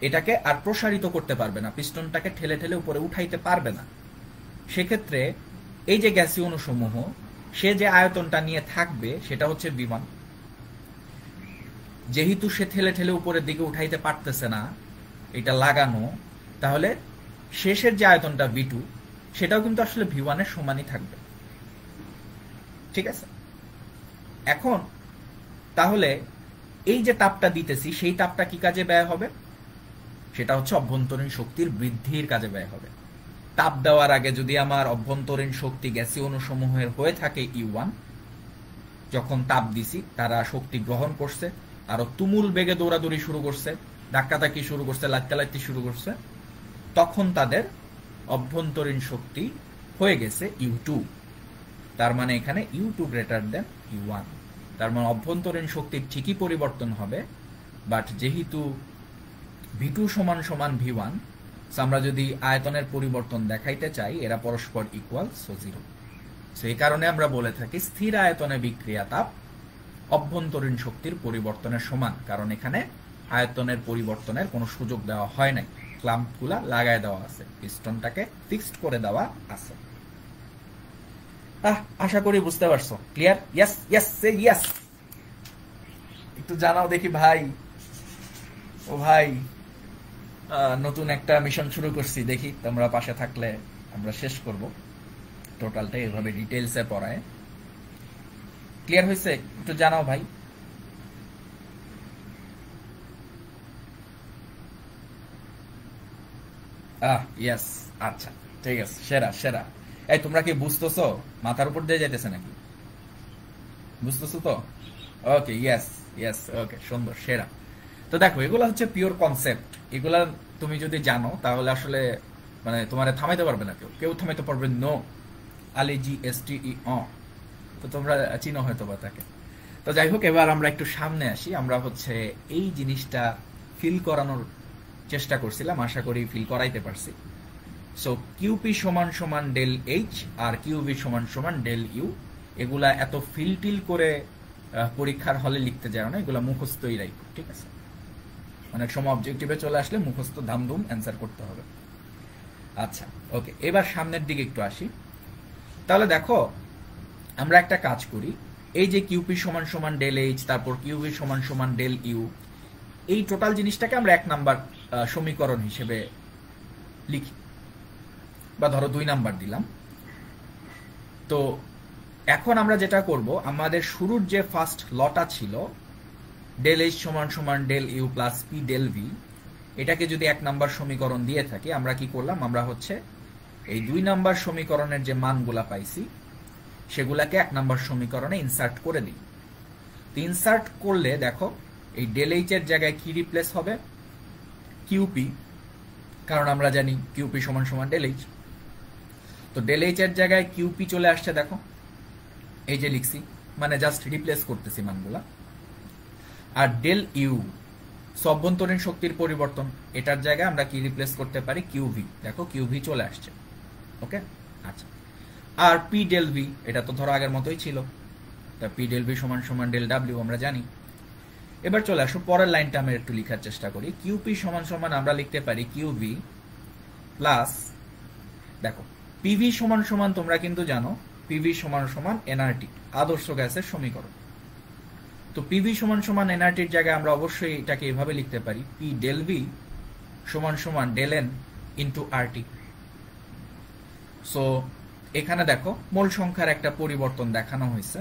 এটাকে আর প্রসারিত করতে পারবে না, পিস্টনটাকে ঠেলে ঠেলে উপরে উঠাইতে পারবে না। সেক্ষেত্রে এই যে গ্যাসীয় অণুসমূহ সে যে আয়তনটা নিয়ে থাকবে সেটা হচ্ছে V1। যেহেতু সে ঠেলে ঠেলে উপরের দিকে উঠাইতে পারতেছে না এটা লাগানো, তাহলে শেষের যে আয়তনটা V2 সেটাও কিন্তু আসলে V1 এর সমানই থাকবে। ঠিক আছে, এখন তাহলে এই যে তাপটা দিতেছি সেই তাপটা কি কাজে ব্যয় হবে, সেটা হচ্ছে অভ্যন্তরীণ শক্তির বৃদ্ধির কাজে ব্যয় হবে। তাপ দেওয়ার আগে যদি আমার অভ্যন্তরীণ শক্তি গ্যাসীয় অণুসমূহের হয়ে থাকে E1, যখন তাপ দিছি তারা শক্তি গ্রহণ করছে, আরো তুমুল বেগে দৌড়াদৌড়ি শুরু করছে, ধাক্কাধাক্কি শুরু করছে, লাত্তি শুরু করছে, তখন তাদের অভ্যন্তরীণ শক্তি হয়ে গেছে U2। তার মানে এখানে U2 গ্রেটার দেন U1। তার মানে অভ্যন্তরীণ শক্তির ঠিকই পরিবর্তন হবে, বাট যেহেতু V2 সমান সমান V1, আমরা যদি আয়তনের পরিবর্তন দেখাইতে চাই এরা পরস্পর ইকুয়াল, সো 0। এই কারণে আমরা বলে থাকি স্থির আয়তনে বিক্রিয়া তাপ অভ্যন্তরীণ শক্তির পরিবর্তনের সমান, কারণ এখানে আয়তনের পরিবর্তনের কোনো সুযোগ দেওয়া হয় নাই, ক্লাম্পগুলা লাগায় দেওয়া আছে, পিস্টনটাকে ফিক্সড করে দেওয়া আছে। আশা করি বুঝতে পারছো। Clear? Yes yes say yes. একটু জানাও দেখি ভাই। ও ভাই, নতুন একটা মিশন শুরু করছি, দেখি তোমরা পাশে থাকলে আমরা শেষ করব টোটালটা এভাবে ডিটেইলসে পড়ায়। ক্লিয়ার হয়েছে? একটু জানাও ভাই। ইয়েস, আচ্ছা ঠিক আছে, সেরা সেরা। এই তোমরা কি বুঝতেছো? মাথার উপর দিয়ে যাইতেছে নাকি? বুঝতেছো তো? ওকে, ইয়েস ইয়েস, ওকে, সুন্দর, সেরা। তো দেখো, এগুলো হচ্ছে পিওর কনসেপ্ট। এগুলা তুমি যদি জানো তাহলে আসলে মানে তোমার থামাইতে পারবে না, কেউ থামাইতে পারবে নো। আলিজি STE, তো তোমরা চিনো হয়তো বা তাকে। তো যাই হোক, এবার আমরা একটু সামনে আসি। আমরা হচ্ছে এই জিনিসটা ফিল করানোর চেষ্টা করছিলাম, আশা করি ফিল করাইতে পারছি। সো কিউপি সমান সমান ডেল এইচ আর কিউভি সমান সমান ডেল ইউ, এগুলা এত ফিল করে পরীক্ষার হলে লিখতে যায় না, এগুলা মুখস্থই রাখো, ঠিক আছে? অনেক সময় অবজেক্টিভে চলে আসলে মুখস্থ ধামধুম অ্যান্সার করতে হবে। আচ্ছা, ওকে, এবার সামনের দিকে একটু আসি। তাহলে দেখো, আমরা একটা কাজ করি, এই যে কিউপি সমান সমান ডেল এইচ, তারপর কিউভি সমান সমান ডেল ইউ, এই টোটাল জিনিসটাকে আমরা 1 নাম্বার সমীকরণ হিসেবে লিখি, বা ধরো 2 নাম্বার দিলাম। তো এখন আমরা যেটা করব, আমাদের শুরুর যে ফার্স্ট লটা ছিল ডেল এইচ সমান সমান del U plus P del V, এটাকে যদি 1 নাম্বার সমীকরণ দিয়ে থাকি, আমরা কি করলাম, আমরা হচ্ছে এই 2 নাম্বার সমীকরণের যে মানগুলা পাইছি সেগুলাকে 1 নাম্বার সমীকরণে ইনসার্ট করে দিই। তো ইনসার্ট করলে দেখো, এই ডেল এইচ এর জায়গায় কি রিপ্লেস হবে? কিউপি, কারণ আমরা জানি কিউপি সমান সমান ডেল এইচ। তো ডেল এইচ এর জায়গায় কিউপি চলে আসছে, দেখো এই যে লিখছি, মানে জাস্ট রিপ্লেস করতেছি মানগুলা। আর ডেল ইউ অভ্যন্তরীণ শক্তির পরিবর্তন, এটার জায়গায় আমরা কি রিপ্লেস করতে পারি? কিউভি, দেখো কিউভি চলে আসছে। ওকে, আচ্ছা। আর পি ডেল ভি, এটা তো ধরো আগের মতোই ছিল, তা পি ডেল ভি সমান সমান ডেল ডাব্লিউ আমরা জানি। এবার চলে আসো পরের লাইনটা আমি একটু লেখার চেষ্টা করি। কিউপি সমান সমান আমরা লিখতে পারি কিউভি প্লাস, দেখো পিভি সমান সমান তোমরা কিন্তু জানো পিভি সমান সমান এনআরটি, আদর্শ গ্যাসের সমীকরণ। তো পিভি সমান সমান এনআরটির জায়গায় আমরা অবশ্যই এটাকে এভাবে লিখতে পারি, পি ডেল ভি সমান সমান del N into RT. So এখানে দেখো মোল সংখ্যার একটা পরিবর্তন দেখানো হয়েছে,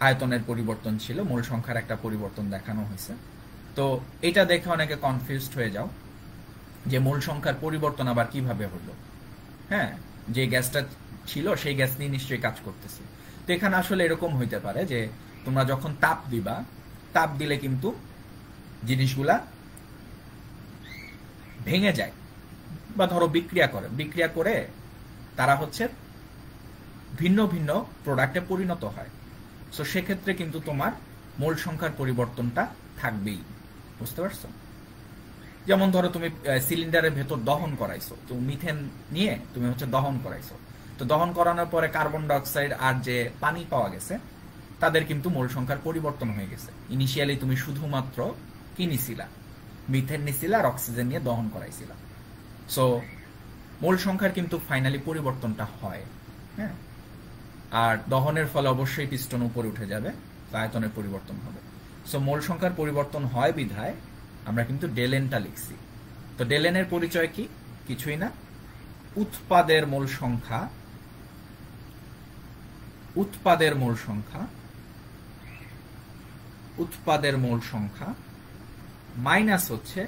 আয়তনের পরিবর্তন ছিল, মোল সংখ্যার একটা পরিবর্তন দেখানো হয়েছে। তো এটা দেখে অনেকে কনফিউজড হয়ে যাও যে মোল সংখ্যার পরিবর্তন আবার কিভাবে হলো। হ্যাঁ, যে গ্যাসটা ছিল সেই গ্যাস নিয়ে নিশ্চয়ই কাজ করতেছে। তো এখানে আসলে এরকম হইতে পারে যে তোমরা যখন তাপ দিবা, তাপ দিলে কিন্তু জিনিসগুলা ভেঙে যায়, বা ধরো বিক্রিয়া করে তারা হচ্ছে ভিন্ন ভিন্ন প্রোডাক্টে পরিণত হয়। সো সেক্ষেত্রে কিন্তু তোমার মোল সংখ্যার পরিবর্তনটা থাকবেই, বুঝতে পারছো? যেমন ধরো তুমি সিলিন্ডারের ভেতর দহন করাইছো, তো মিথেন নিয়ে তুমি হচ্ছে দহন করাইছো, তো দহন করানোর পরে কার্বন ডাইঅক্সাইড আর যে পানি পাওয়া গেছে তাদের কিন্তু মোল সংখ্যার পরিবর্তন হয়ে গেছে। ইনিশিয়ালি তুমি শুধুমাত্র কি নিছিলা? মিথেন নিছিলা আর অক্সিজেন নিয়ে দহন করাইছিলা। সো মোল সংখ্যার কিন্তু ফাইনালি পরিবর্তনটা হয়। হ্যাঁ, আর দহনের ফলে অবশ্যই পিস্টন উপরে উঠে যাবে, আয়তনের পরিবর্তন হবে। সো মোল সংখ্যার পরিবর্তন হয় বিধায় আমরা কিন্তু ডেলেনটা লিখছি। তো ডেলেনের পরিচয় কি? কিছুই না, উৎপাদের মোল সংখ্যা, উৎপাদের মোল সংখ্যা মাইনাস হচ্ছে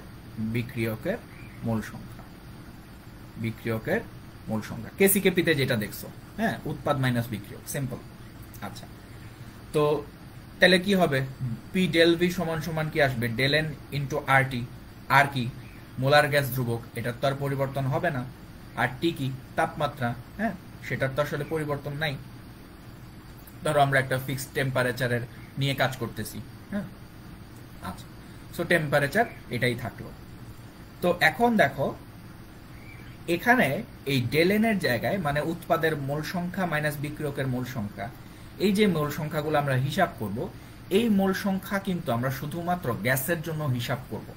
বিক্রিয়কের মোল সংখ্যা, বিক্রিয়কের মোল সংখ্যা কেসিকেপিতে যেটা দেখছো, হ্যাঁ, উৎপাদ মাইনাস বিক্রিয়ক, সিম্পল। আচ্ছা, তো তাহলে কি হবে, পি ডেল ভি সমান সমান কি আসবে, ডেল এন ইন্টু আর টি। আর কি, মোলার গ্যাস ধ্রুবক, এটার তো আর পরিবর্তন হবে না। আর টি কি, তাপমাত্রা, হ্যাঁ, সেটার তো আসলে পরিবর্তন নাই। ধরো আমরা একটা ফিক্সড টেম্পারেচারের নিয়ে কাজ করতেছি, হ্যাঁ। আচ্ছা, সো টেম্পারেচার এটাই থাকলো। তো এখন দেখো এখানে এই ডেলেন এর জায়গায়, মানে উৎপাদের মোল সংখ্যা মাইনাস বিক্রিয়কের মোল সংখ্যা, এই যে মোল সংখ্যাগুলো আমরা হিসাব করব, এই মোল সংখ্যা কিন্তু আমরা শুধুমাত্র গ্যাসের জন্য হিসাব করব।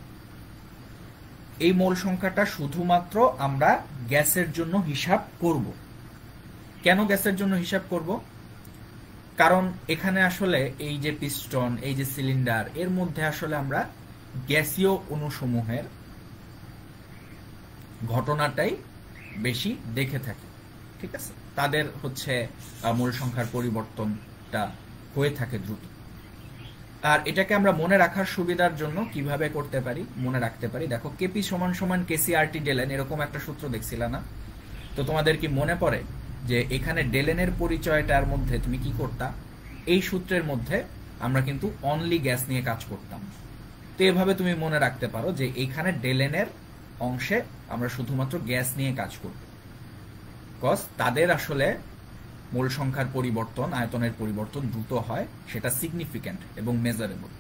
এই মোল সংখ্যাটা শুধুমাত্র আমরা গ্যাসের জন্য হিসাব করব। কেন গ্যাসের জন্য হিসাব করব? কারণ এখানে আসলে এই যে পিস্টন, এই যে সিলিন্ডার, এর মধ্যে আসলে আমরা গ্যাসীয় অণুসমূহের ঘটনাটাই বেশি দেখে থাকি, ঠিক আছে। তাদের হচ্ছে মোল সংখ্যার পরিবর্তনটা হয়ে থাকে দ্রুত। আর এটাকে আমরা মনে রাখার সুবিধার জন্য কিভাবে করতে পারি, মনে রাখতে পারি, দেখো কেপি সমান সমান কেসি আর টি ডেলেন, এরকম একটা সূত্র দেখছিল না? তো তোমাদের কি মনে পড়ে যে এখানে ডেলেনের পরিচয়টার মধ্যে তুমি কি করতা, এই সূত্রের মধ্যে আমরা কিন্তু অনলি গ্যাস নিয়ে কাজ করতাম। তো এভাবে তুমি মনে রাখতে পারো যে এইখানে ডেলেনের অংশে আমরা শুধুমাত্র গ্যাস নিয়ে কাজ করব, বিকজ তাদের আসলে মোল সংখ্যার পরিবর্তন, আয়তনের পরিবর্তন দ্রুত হয়, সেটা সিগনিফিক্যান্ট এবং মেজারেবল।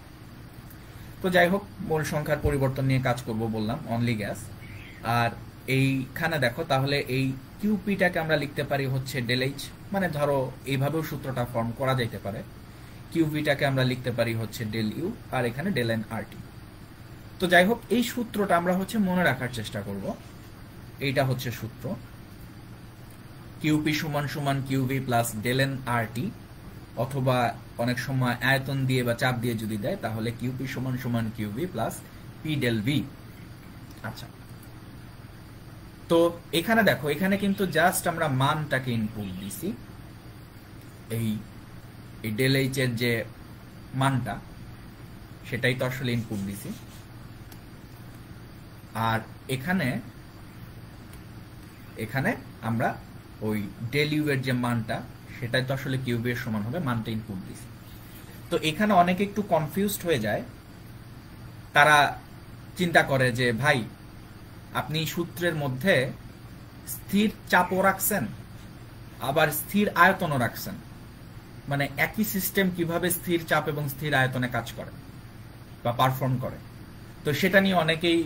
তো যাই হোক, মোল সংখ্যার পরিবর্তন নিয়ে কাজ করব বললাম, অনলি গ্যাস। আর এইখানে দেখো তাহলে এই কিউপিটাকে আমরা লিখতে পারি হচ্ছে ডেলএইচ, মানে ধরো এইভাবেও সূত্রটা ফর্ম করা যেতে পারে। কিউপিটাকে আমরা লিখতে পারি হচ্ছে ডেল ইউ, আর এখানে ডেল এন আর টি। তো যাই হোক, এই সূত্রটা আমরা হচ্ছে মনে রাখার চেষ্টা করব। এইটা হচ্ছে সূত্র, কিউপি সমান সমান কিউভি প্লাস ডেল এন আর টি, অথবা অনেক সময় আয়তন দিয়ে বা চাপ দিয়ে যদি দেয় তাহলে কিউপি সমান সমান QV plus P del V. আচ্ছা, তো এখানে দেখো, এখানে কিন্তু জাস্ট আমরা মানটাকে ইনপুট দিছি, এই ডেল এইচ এর যে মানটা সেটাই তো আসলে ইনপুট দিছি। আর এখানে আমরা ওই ডেল ইউ এর যে মানটা সেটাই তো আসলে কিউবি এর সমান হবে, মানটা ইনপুট দিছি। তো এখানে অনেকে একটু কনফিউজড হয়ে যায়, তারা চিন্তা করে যে ভাই আপনি সূত্রের মধ্যে স্থির চাপও রাখছেন আবার স্থির আয়তনও রাখছেন, মানে একই সিস্টেম কিভাবে স্থির চাপ এবং স্থির আয়তনে কাজ করে বা পারফর্ম করে। তো সেটা নিয়ে অনেকেই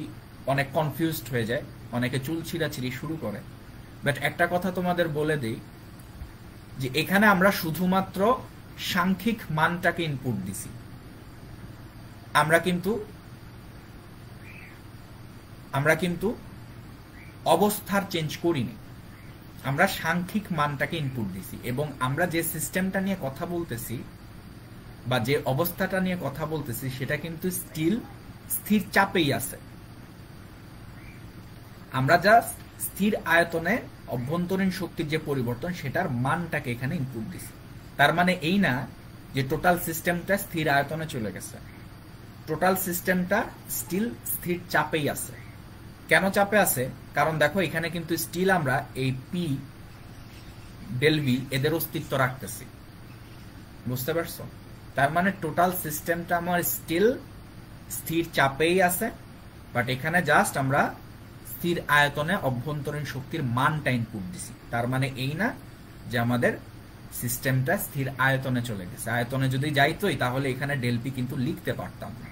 অনেক কনফিউজড হয়ে যায়, অনেকে চুল ছিঁড়াছিঁড়ি শুরু করে। বাট একটা কথা তোমাদের বলে দিই যে এখানে আমরা শুধুমাত্র সাংখ্যিক মানটাকে ইনপুট দিছি, আমরা কিন্তু অবস্থার চেঞ্জ করিনি, আমরা সাংখ্যিক মানটাকে ইনপুট দিছি। এবং আমরা যে সিস্টেমটা নিয়ে কথা বলতেছি বা যে অবস্থাটা নিয়ে কথা বলতেছি সেটা কিন্তু স্টিল স্থির চাপেই আছে। আমরা জাস্ট স্থির আয়তনে অভ্যন্তরীণ শক্তির যে পরিবর্তন সেটার মানটাকে এখানে ইনপুট দিছি। তার মানে এই না যে টোটাল সিস্টেমটা স্থির আয়তনে চলে গেছে, টোটাল সিস্টেমটা স্টিল স্থির চাপেই আছে। কেন চাপে আছে? কারণ দেখো এখানে কিন্তু স্টিল আমরা এই পি ডেল ভি এদের অস্তিত্ব রাখতেছি, বুঝতে পারছো? তার মানে টোটাল সিস্টেমটা আমার স্টিল স্থির চাপেই আছে, বাট এখানে জাস্ট আমরা স্থির আয়তনে অভ্যন্তরীণ শক্তির মানটা ইনপুট দিছি। তার মানে এই না যে আমাদের সিস্টেমটা স্থির আয়তনে চলে গেছে। আয়তনে যদি যাইতোই তাহলে এখানে ডেল পি কিন্তু লিখতে পারতাম না,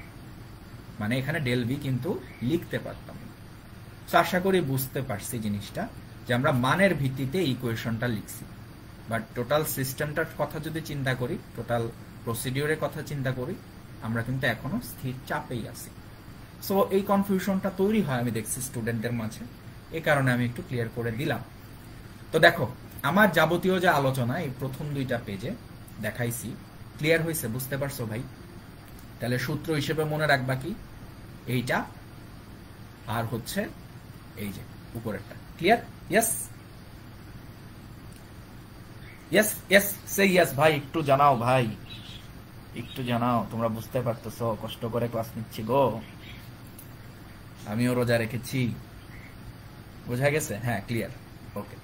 মানে এখানে ডেল ভি কিন্তু লিখতে পারতাম না। তো আশা করি বুঝতে পারছি জিনিসটা, যে আমরা মানের ভিত্তিতে ইকুয়েশনটা লিখছি, বাট টোটাল সিস্টেমটার কথা যদি চিন্তা করি, টোটাল প্রসিডিওরের কথা চিন্তা করি, আমরা কিন্তু এখনো স্থির চাপেই আছি। সো এই কনফিউশনটা তৈরি হয় আমি দেখছি স্টুডেন্টদের মাঝে, এই কারণে আমি একটু ক্লিয়ার করে দিলাম। তো দেখো আমার যাবতীয় যে আলোচনা এই প্রথম দুইটা পেজে দেখাইছি, ক্লিয়ার হয়েছে? বুঝতে পারছো ভাই? তাহলে সূত্র হিসেবে মনে রাখবা কি, এইটা আর হচ্ছে এই যে উপরেরটা। Clear? Yes yes yes, say yes ভাই, একটু জানাও ভাই, একটু জানাও। তোমরা বুঝতে পারতেছো কষ্ট করে ক্লাস নিচ্ছি গো। আমিও রোজা রেখেছি। বোঝা গেছে? হ্যাঁ, ক্লিয়ার। ওকে,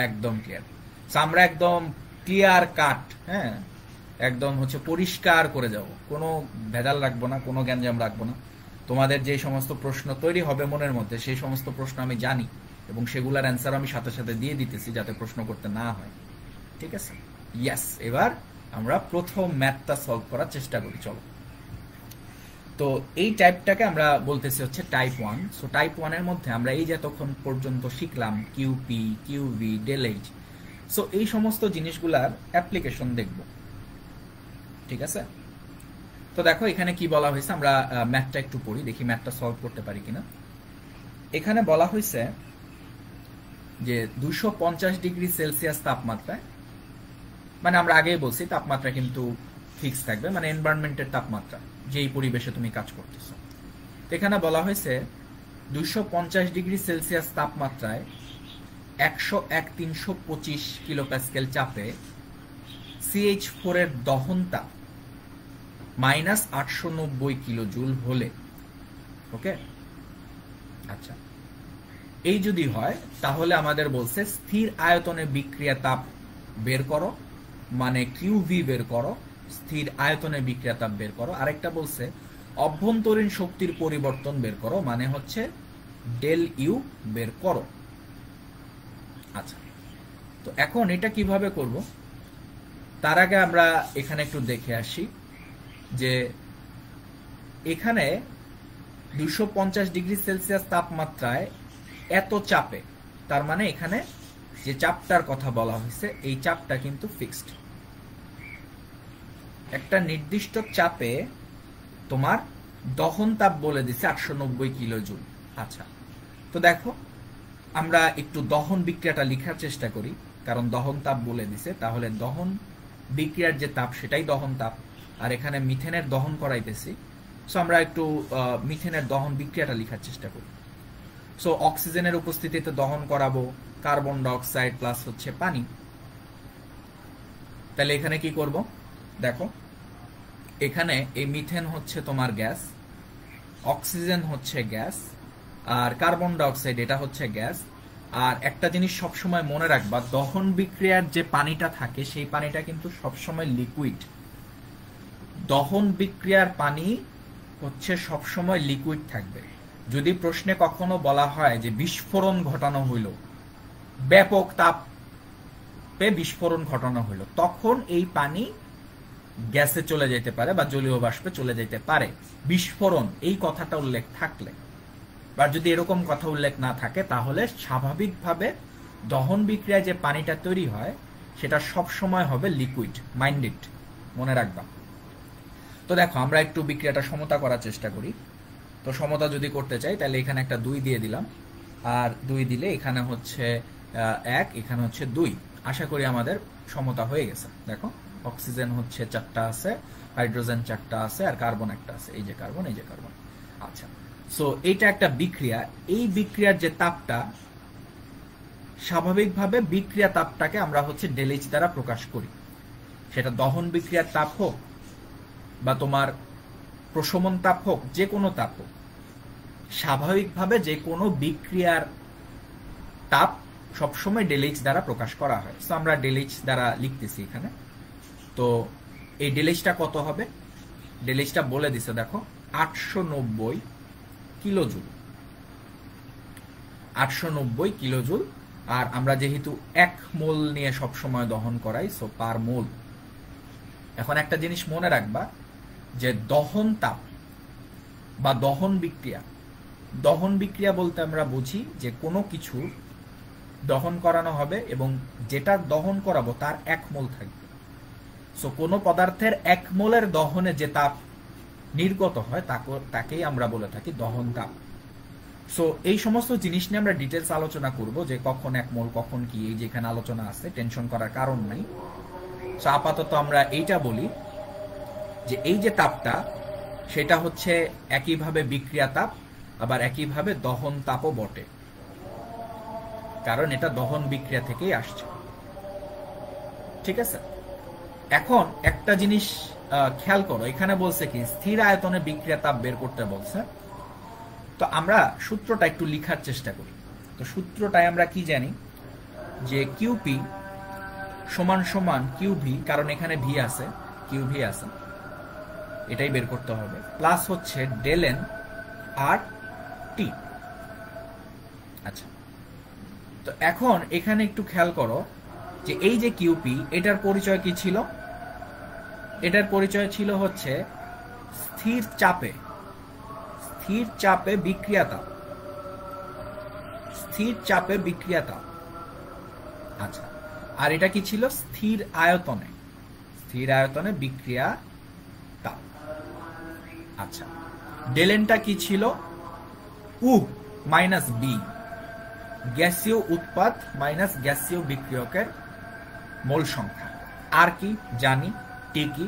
একদম ক্লিয়ার। আমরা একদম ক্লিয়ার কাট, হ্যাঁ, একদম হচ্ছে পরিষ্কার করে যাব, কোনো ভেজাল রাখবো না, কোনো গ্যাঞ্জাম রাখবো না। তোমাদের যে সমস্ত প্রশ্ন তৈরি হবে মনের মধ্যে, সেই সমস্ত প্রশ্ন আমি জানি এবং সেগুলোর অ্যান্সার আমি সাথে সাথে দিয়ে দিতেছি যাতে প্রশ্ন করতে না হয়। ঠিক আছে? ইয়াস, এবার আমরা প্রথম ম্যাথটা সলভ করার চেষ্টা করি। চলো, তো এই টাইপটাকে আমরা বলতেছি হচ্ছে টাইপ 1। সো টাইপ 1 এর মধ্যে আমরা এই যে এতক্ষণ পর্যন্ত শিখলাম কিউপি, কিউভি, ডেলএইচ, সো এই সমস্ত জিনিসগুলার অ্যাপ্লিকেশন দেখব। ঠিক আছে? তো দেখো এখানে কি বলা হয়েছে, আমরা ম্যাথটা একটু পড়ি, দেখি ম্যাথটা সলভ করতে পারি কিনা। এখানে বলা হয়েছে যে 250 ডিগ্রি সেলসিয়াস তাপমাত্রায়, মানে আমরা আগেই বলছি তাপমাত্রা কিন্তু ফিক্স থাকবে, মানে এনভায়রনমেন্টের তাপমাত্রা, যেই পরিবেশে তুমি কাজ করতেছো। এখানে বলা হয়েছে 250 ডিগ্রি সেলসিয়াস তাপমাত্রায় 101,325 কিলো প্যাসকেল চাপে CH4 এর দহন তাপ -890 কিলো জুল হলে, ওকে, আচ্ছা, এই যদি হয় তাহলে আমাদের বলছে স্থির আয়তনে বিক্রিয়া তাপ বের করো, মানে কিউভি বের করো, স্থির আয়তনে বিক্রিয়া তাপ বের করো। আরেকটা বলছে অভ্যন্তরীণ শক্তির পরিবর্তন বের করো, মানে হচ্ছে ডেল ইউ বের করো। আচ্ছা, তো এখন এটা কিভাবে করব তার আগে আমরা এখানে একটু দেখে আসি যে এখানে 250 ডিগ্রি সেলসিয়াস তাপমাত্রায় এত চাপে, তার মানে এখানে যে চাপটার কথা বলা হয়েছে এই চাপটা কিন্তু ফিক্সড। একটা নির্দিষ্ট চাপে তোমার দহন তাপ বলে দিচ্ছে 890 কিলো জুল। আচ্ছা, তো দেখো আমরা একটু দহন বিক্রিয়াটা লেখার চেষ্টা করি, কারণ দহন তাপ বলে দিছে, তাহলে দহন বিক্রিয়ার যে তাপ সেটাই দহন তাপ, আর এখানে মিথেনের দহন করাইতেছি। সো আমরা একটু মিথেনের দহন বিক্রিয়াটা লেখার চেষ্টা করি। সো অক্সিজেনের উপস্থিতিতে দহন করাবো কার্বন ডাইঅক্সাইড প্লাস হচ্ছে পানি। তাহলে এখানে কি করব দেখো, এখানে এই মিথেন হচ্ছে তোমার গ্যাস, অক্সিজেন হচ্ছে গ্যাস, আর কার্বন ডাইঅক্সাইড এটা হচ্ছে গ্যাস। আর একটা জিনিস সবসময় মনে রাখবা, দহন বিক্রিয়ার যে পানিটা থাকে সেই পানিটা কিন্তু সবসময় লিকুইড। দহন বিক্রিয়ার পানি হচ্ছে সবসময় লিকুইড থাকবে। যদি প্রশ্নে কখনো বলা হয় যে বিস্ফোরণ ঘটানো হইল, ব্যাপক তাপে বিস্ফোরণ ঘটানো হইল, তখন এই পানি গ্যাসে চলে যেতে পারে বা জলীয় বাষ্পে চলে যেতে পারে, বিস্ফোরণ এই কথাটা উল্লেখ থাকলে। বা যদি এরকম কথা উল্লেখ না থাকে তাহলে স্বাভাবিকভাবে দহন বিক্রিয়ায় যে পানিটা তৈরি হয় সেটা সব সময় হবে লিকুইড। মাইন্ড ইট, মনে রাখবা। তো দেখো আমরা একটু বিক্রিয়াটা সমতা করার চেষ্টা করি। তো সমতা যদি করতে চাই তাহলে এখানে একটা 2 দিয়ে দিলাম, আর 2 দিলে এখানে হচ্ছে 1, এখানে হচ্ছে 2। আশা করি আমাদের সমতা হয়ে গেছে। দেখো অক্সিজেন হচ্ছে 4টা আছে, হাইড্রোজেন 4টা আছে, আর কার্বন একটা আছে, এই যে কার্বন, এই যে কার্বন। আচ্ছা, সো এইটা একটা বিক্রিয়া। এই বিক্রিয়ার যে তাপটা, স্বাভাবিকভাবে বিক্রিয়া তাপটাকে আমরা হচ্ছে ডেলএইচ দ্বারা প্রকাশ করি। সেটা দহন বিক্রিয়ার তাপ হোক বা তোমার প্রশমন তাপ হোক, যে কোনো তাপ হোক, স্বাভাবিকভাবে যে কোনো বিক্রিয়ার তাপ সবসময় ডেলএইচ দ্বারা প্রকাশ করা হয়। সো আমরা ডেলএইচ দ্বারা লিখতেছি এখানে। তো এই ডেলএইচটা কত হবে, ডেলএইচটা বলে দিছে দেখো 890 কিলোজুল। 890 কিলোজুল। আর আমরা যেহেতু 1 মোল নিয়ে সবসময় দহন করাই, সো পার মোল। এখন একটা জিনিস মনে রাখবা যে দহন তাপ বা দহন বিক্রিয়া বলতে আমরা বুঝি যে কোনো কিছু দহন করানো হবে এবং যেটা দহন করাবো তার 1 মোল থাকবে। সো কোনো পদার্থের 1 মোলের দহনে যে তাপ নির্গত হয় তাকেই আমরা বলে থাকি দহন তাপ। সো এই সমস্ত জিনিস নিয়ে আমরা ডিটেলস আলোচনা করব, যে কখন 1 মোল কখন কি, এই যেখানে আলোচনা আছে, টেনশন করার কারণ নাই। সো আপাতত আমরা এইটা বলি যে এই যে তাপটা সেটা হচ্ছে একইভাবে বিক্রিয়া তাপ, আবার একইভাবে দহন তাপও বটে, কারণ এটা দহন বিক্রিয়া থেকেই আসছে। ঠিক আছে, এখন একটা জিনিস খেয়াল করো, এখানে বলছে কি স্থির আয়তনে বিক্রিয়া তাপ বের করতে বলছে। তো আমরা সূত্রটা একটু লেখার চেষ্টা করি। তো সূত্রটায় আমরা কি জানি যে কিউপি সমান সমান কিউভি, কারণ এখানে ভি আছে, কিউভি আছে, এটাই বের করতে হবে, প্লাস হচ্ছে ডেল এন আর টি। আচ্ছা, তো এখন এখানে একটু খেয়াল করো যে এই যে কিউপি, এটার পরিচয় কি ছিল? এটার পরিচয় ছিল হচ্ছে স্থির চাপে, স্থির চাপে বিক্রিয়াতা, স্থির চাপে বিক্রিয়াতা। আচ্ছা, আর এটা কি ছিল? স্থির আয়তনে, স্থির আয়তনে বিক্রিয়া তাপ। আচ্ছা, ডেলেনটা কি ছিল? উ মাইনাস বি, গ্যাসীয় উৎপাদ মাইনাস গ্যাসীয় বিক্রিয়কের মোল সংখ্যা। আর কি জানি? টি কি?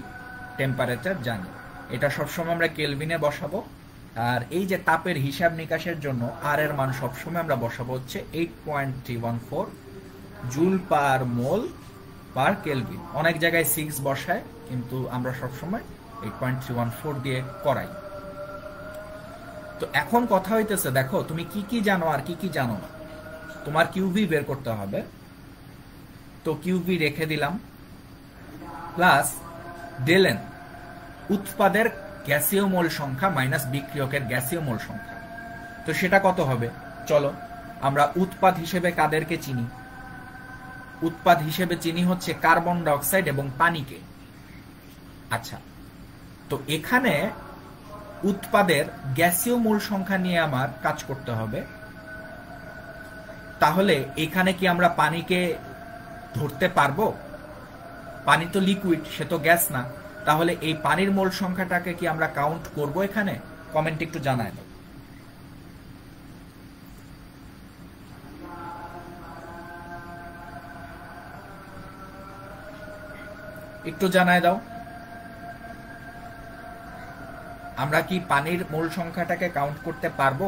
টেম্পারেচার জানি। এটা সবসময় আমরা কেলভিনে বসাবো। আর এই যে তাপের হিসাব নিকাশের জন্য আর এর মান সবসময় আমরা বসাবো হচ্ছে 8.314 জুল পার মোল পার কেলভিন। অনেক জায়গায় 6 বসায়, কিন্তু আমরা সবসময় 8.314 দিয়ে করাই। তো এখন কথা হইতেছে, দেখো তুমি কি কি জানো আর কি কি জানো না। তোমার কিউভি বের করতে হবে, তো কিউভি রেখে দিলাম, প্লাস ডেলেন উৎপাদের গ্যাসীয় মোল সংখ্যা মাইনাস বিক্রিয়কের গ্যাসীয় মোল সংখ্যা। তো সেটা কত হবে? চলো আমরা উৎপাদ হিসেবে কাদেরকে চিনি? উৎপাদ হিসেবে চিনি হচ্ছে কার্বন ডাইঅক্সাইড এবং পানিকে। আচ্ছা, তো এখানে উৎপাদের গ্যাসীয় মোল সংখ্যা নিয়ে আমার কাজ করতে হবে। তাহলে এখানে কি আমরা পানিকে ধরতে পারবো? পানি তো লিকুইড, সে তো গ্যাস না। তাহলে এই পানির মোল সংখ্যাটাকে কি আমরা কাউন্ট করব এখানে? কমেন্ট একটু জানায় দাও। একটু জানায় দাও, আমরা কি পানির মোল সংখ্যাটাকে কাউন্ট করতে পারবো?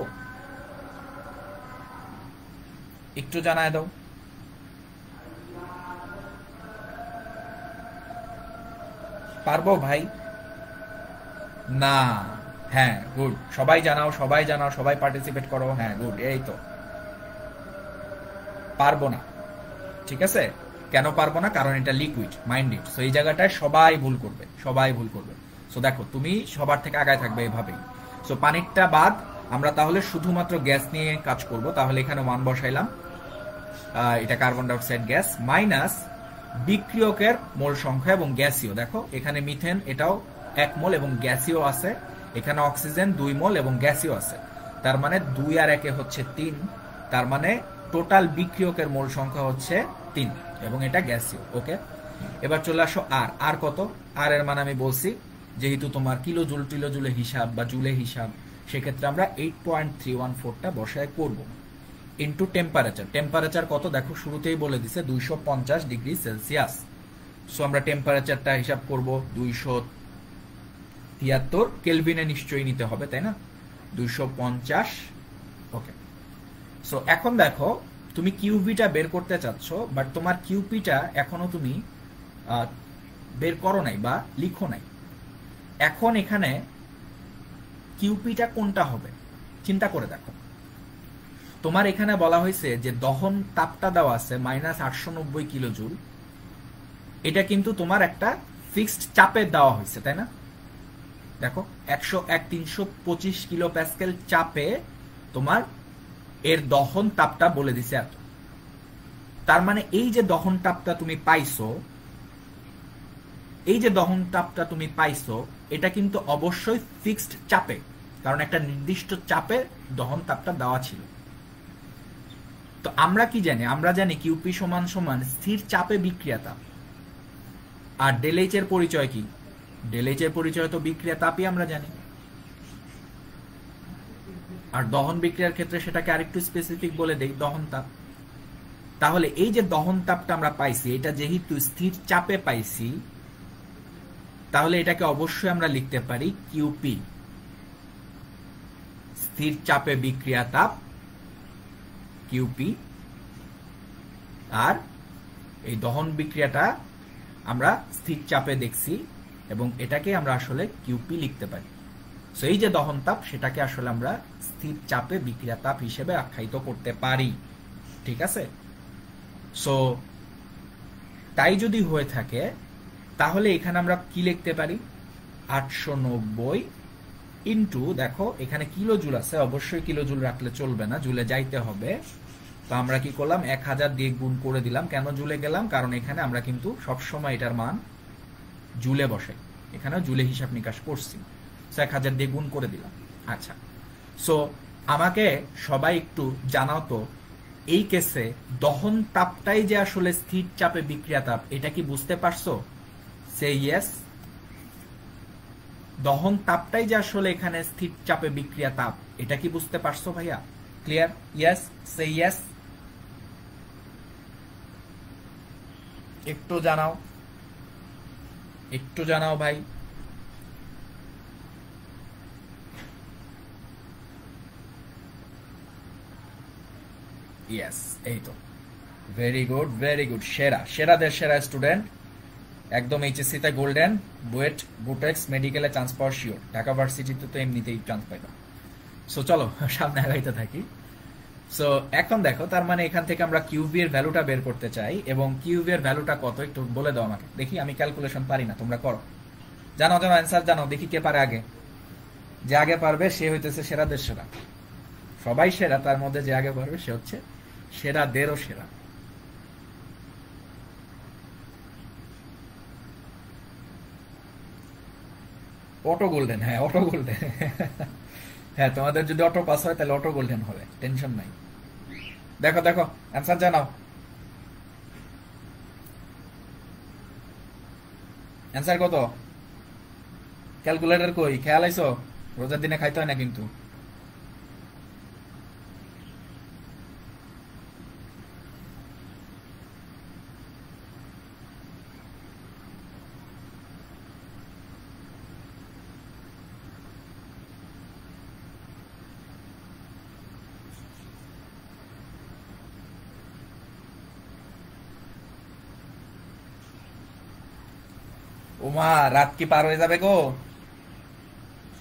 একটু জানায় দাও। পারবো ভাই? না। হ্যাঁ, গুড, সবাই জানাও, সবাই জানাও, সবাই পার্টিসিপেট করো। হ্যাঁ, গুড, এই তো। পারবো না, ঠিক আছে। কেন পারবো না? কারণ এটা লিকুইড, মাইন্ড ইট। সো এই জায়গাটায় সবাই ভুল করবে, সবাই ভুল করবে। সো দেখো, তুমি সবার থেকে আগায় থাকবে এভাবেই। সো পানিরটা বাদ, আমরা তাহলে শুধুমাত্র গ্যাস নিয়ে কাজ করব। তাহলে এখানে 1 বসাইলাম, এটা কার্বন ডাইঅক্সাইড গ্যাস, মাইনাস বিক্রিয়কের মোল সংখ্যা এবং গ্যাসীয়। দেখো এখানে মিথেন, এটাও 1 মোল এবং গ্যাসীয় আছে। এখানে অক্সিজেন 2 মোল এবং গ্যাসীয় আছে। তার মানে 2 আর 1 হচ্ছে 3। তার মানে টোটাল বিক্রিয়কের মোল সংখ্যা হচ্ছে 3 এবং এটা গ্যাসীয়। ওকে, এবার চলে আসো আর কত? আর এর মান আমি বলছি, যেহেতু তোমার কিলো জুল টিলো জুলে হিসাব বা জুলে হিসাব, সেক্ষেত্রে আমরা 8.314টা বসায় করব। Into temperature. টেম্পারেচার কত? দেখো শুরুতেই বলে দিছে 250 ডিগ্রি সেলসিয়াস। সো আমরা টেম্পারেচারটা হিসাব করব 273 কেলভিনে নিশ্চয়ই নিতে হবে, তাই না? 250। ওকে, সো এখন দেখো তুমি কিউভিটা বের করতে চাচ্ছ, বাট তোমার কিউপিটা এখনো তুমি বের করো নাই বা লিখো নাই। এখন এখানে কিউপিটা কোনটা হবে চিন্তা করে দেখো। তোমার এখানে বলা হয়েছে যে দহন তাপটা দেওয়া আছে -890 কিলো জুল। এটা কিন্তু তোমার একটা ফিক্সড চাপে দেওয়া হয়েছে, তাই না? দেখো 101-325 কিলো প্যাসকেল চাপে তোমার এর দহন তাপটা বলে দিছে এত। তার মানে এই যে দহন তাপটা তুমি পাইছো, এই যে দহন তাপটা তুমি পাইছো, এটা কিন্তু অবশ্যই ফিক্সড চাপে, কারণ একটা নির্দিষ্ট চাপে দহন তাপটা দেওয়া ছিল। তো আমরা কি জানি? আমরা জানি কিউপি সমান সমান স্থির চাপে বিক্রিয়া তাপ। আর ডেলএইচ এর পরিচয় কি? ডেলএইচ এর পরিচয় তো বিক্রিয়া তাপই আমরা জানি। আর দহন বিক্রিয়ার ক্ষেত্রে সেটাকে আরেকটু স্পেসিফিক বলে দেই, দহন তাপ। তাহলে এই যে দহন তাপটা আমরা পাইছি, এটা যেহেতু স্থির চাপে পাইছি, তাহলে এটাকে অবশ্যই আমরা লিখতে পারি কিউপি, স্থির চাপে বিক্রিয়া তাপ কিউপি। আর এই দহন বিক্রিয়াটা আমরা স্থির চাপে দেখছি এবং এটাকে আমরা আসলে কিউপি লিখতে পারি। সো এই যে দহন তাপ, সেটাকে আসলে আমরা স্থির চাপে বিক্রিয়া তাপ হিসেবে আখ্যায়িত করতে পারি। ঠিক আছে? সো তাই যদি হয়ে থাকে, তাহলে এখানে আমরা কি লিখতে পারি? 890 ইন্টু, দেখো এখানে কিলো জুল আছে, অবশ্যই কিলো জুল রাখলে চলবে না, জুলে যাইতে হবে। তো আমরা কি করলাম, 1000 দিয়ে গুণ করে দিলাম। কেন জুলে গেলাম? কারণ এখানে আমরা কিন্তু সবসময় এটার মান জুলে বসাই, এখানে জুলে হিসাব নিকাশ করছি। 1000 দিয়ে গুণ করে দিলাম। আচ্ছা, সো আমাকে সবাই একটু জানাও তো, এই কেসে দহন তাপটাই যে আসলে স্থির চাপে বিক্রিয়া তাপ, এটা কি বুঝতে পারছো? সে ইয়েস। দহন তাপটাই যে আসলে এখানে স্থির চাপে বিক্রিয়া তাপ, এটা কি বুঝতে পারছো ভাইয়া? ক্লিয়ার? Yes, say yes. একটু জানাও, একটু জানাও ভাই। ইয়েস, এই তো, ভেরি গুড, ভেরি গুড। সেরা, সেরাদের সেরা স্টুডেন্ট, একদম এইচএসসি তে গোল্ডেন, বুয়েট, বুটেক্স, মেডিকেলে চান্স পাওয়ার শিওর, ঢাকা ভার্সিটিতে তো এমনিতেই চান্স পাইবা। সো চলো সামনে আগাইতে থাকি। সো এখন দেখো, তার মানে এখান থেকে আমরা কিউভি এর ভ্যালুটা বের করতে চাই, এবং কিউভি এর ভ্যালুটা কত একটু বলে দাও আমাকে দেখি। আমি ক্যালকুলেশন পারি না, তোমরা করো। জানো জানো, অ্যান্সার জানো, দেখি কে পারে আগে। যে আগে পারবে সে হইতেছে সেরাদের সেরা। সবাই সেরা, তার মধ্যে যে আগে পারবে সে হচ্ছে সেরাদেরও সেরা। অটো গোল্ডেন, হ্যাঁ অটো গোল্ডেন। হ্যাঁ, তোমাদের যদি অটো পাস হয় তাহলে অটো গোল্ডেন হবে, টেনশন নাই। দেখো দেখো, অ্যান্সার জানাও। অ্যান্সার কত? ক্যালকুলেটর কই? খেয়াল আইছো? রোজার দিনে খাইতে হয় না কিন্তু। ওমা, রাত কি পার হয়ে যাবে গো?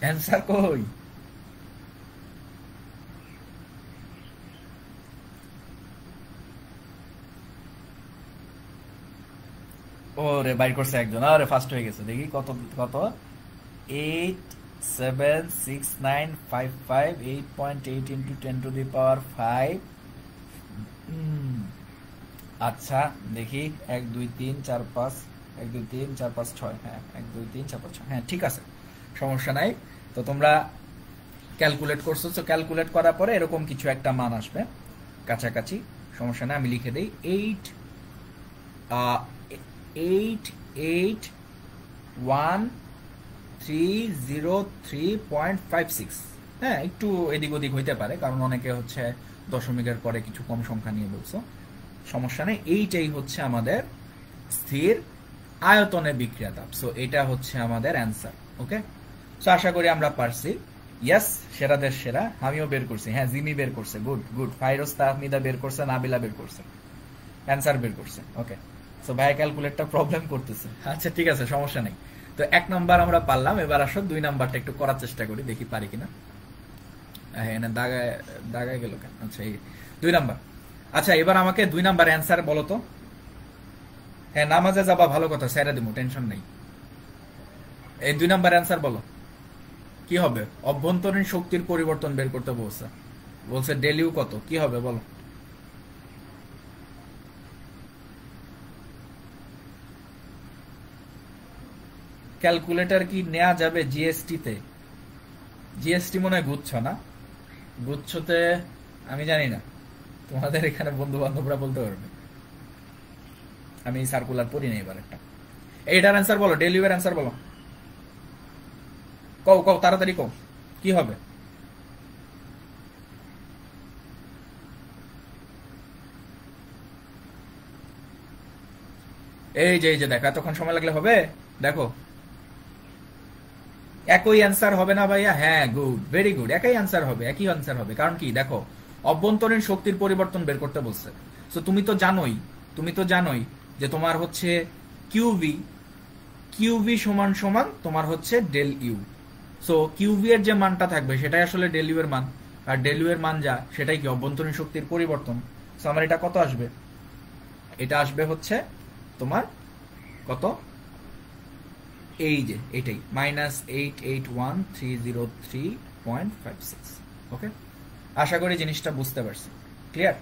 অ্যান্সার কই? ওরে বাইর করছে একজন, আরে ফার্স্ট হয়ে গেছে। দেখি কত কত, 8769558.8 ইন্টু 10⁵ আচ্ছা দেখি, 1 2 3 4 5, 1 2 3 4 5 6, হ্যাঁ 1 2 3 4 5 6, হ্যাঁ ঠিক আছে, সমস্যা নাই। তো তোমরা ক্যালকুলেট করছো, তো ক্যালকুলেট করার পরে এরকম কিছু একটা মান আসবে কাছাকাছি, সমস্যা নাই। আমি লিখে দেই 881,303.56। হ্যাঁ, একটু এদিক ওদিক হইতে পারে, কারণ অনেকে হচ্ছে দশমিকের পরে কিছু কম সংখ্যা নিয়ে বলছো, সমস্যা নেই। এইটাই হচ্ছে আমাদের স্থির আয়তনে বিক্রিয়া তাপ। সো এটা হচ্ছে আমাদের অ্যান্সার। ওকে, সো আশা করি আমরা পারছি। ইয়েস, সেরাদের সেরা। আমিও বের করছি, হ্যাঁ জিমি বের করছে, গুড গুড। ফাইরোজ তাহমিদা বের করছে, নাবিলা বের করছে, অ্যান্সার বের করছে। ওকে, সো ভাই ক্যালকুলেটর প্রবলেম করতেছে। আচ্ছা ঠিক আছে, সমস্যা নেই। তো 1 নাম্বার আমরা পারলাম, এবার আসো 2 নাম্বারটা একটু করার চেষ্টা করি, দেখি পারি কিনা। হ্যাঁ, দাগায় গেল কেন? আচ্ছা, এই 2 নাম্বার। আচ্ছা, এবার আমাকে 2 নাম্বার অ্যান্সার বলো তো। হ্যাঁ, নামাজে যাবা, ভালো কথা, স্যারে দিব, টেনশন নেই। এই 2 নাম্বার অ্যান্সার বলো কি হবে? অভ্যন্তরীণ শক্তির পরিবর্তন বের করতে বলছে, বলছে ডেলিউ কত, কি হবে বলো? ক্যালকুলেটর কি নেওয়া যাবে জিএসটি তে? জিএসটি মনে হয় গুচ্ছ না, গুচ্ছতে আমি জানি না, তোমাদের এখানে বন্ধু বান্ধবরা বলতে পারবে। আমি সার্কুলার পড়ি না এবার একটা। এইটার অ্যান্সার বলো, ডেলিউ এর অ্যান্সার বলো, কও কও তাড়াতাড়ি কও, কি হবে? এই যে দেখো, এতক্ষণ সময় লাগলে হবে? দেখো একই অ্যান্সার হবে না ভাইয়া? হ্যাঁ, গুড, ভেরি গুড, একই অ্যান্সার হবে, একই অ্যান্সার হবে। কারণ কি, দেখো অভ্যন্তরীণ শক্তির পরিবর্তন বের করতে বলছে। তো তুমি তো জানোই যে তোমার হচ্ছে কিউভি সমান সমান তোমার হচ্ছে ডেল ইউ। সো কিউভি এর যে মানটা থাকবে সেটাই আসলে ডেল ইউ এর মান, আর ডেল ইউ এর মান যা সেটাই কি অভ্যন্তরীণ শক্তির পরিবর্তন। সো আমার এটা কত আসবে, এটা আসবে হচ্ছে তোমার কত, এই যে এটাই -881,303.56। ওকে, আশা করি জিনিসটা বুঝতে পারছি, ক্লিয়ার।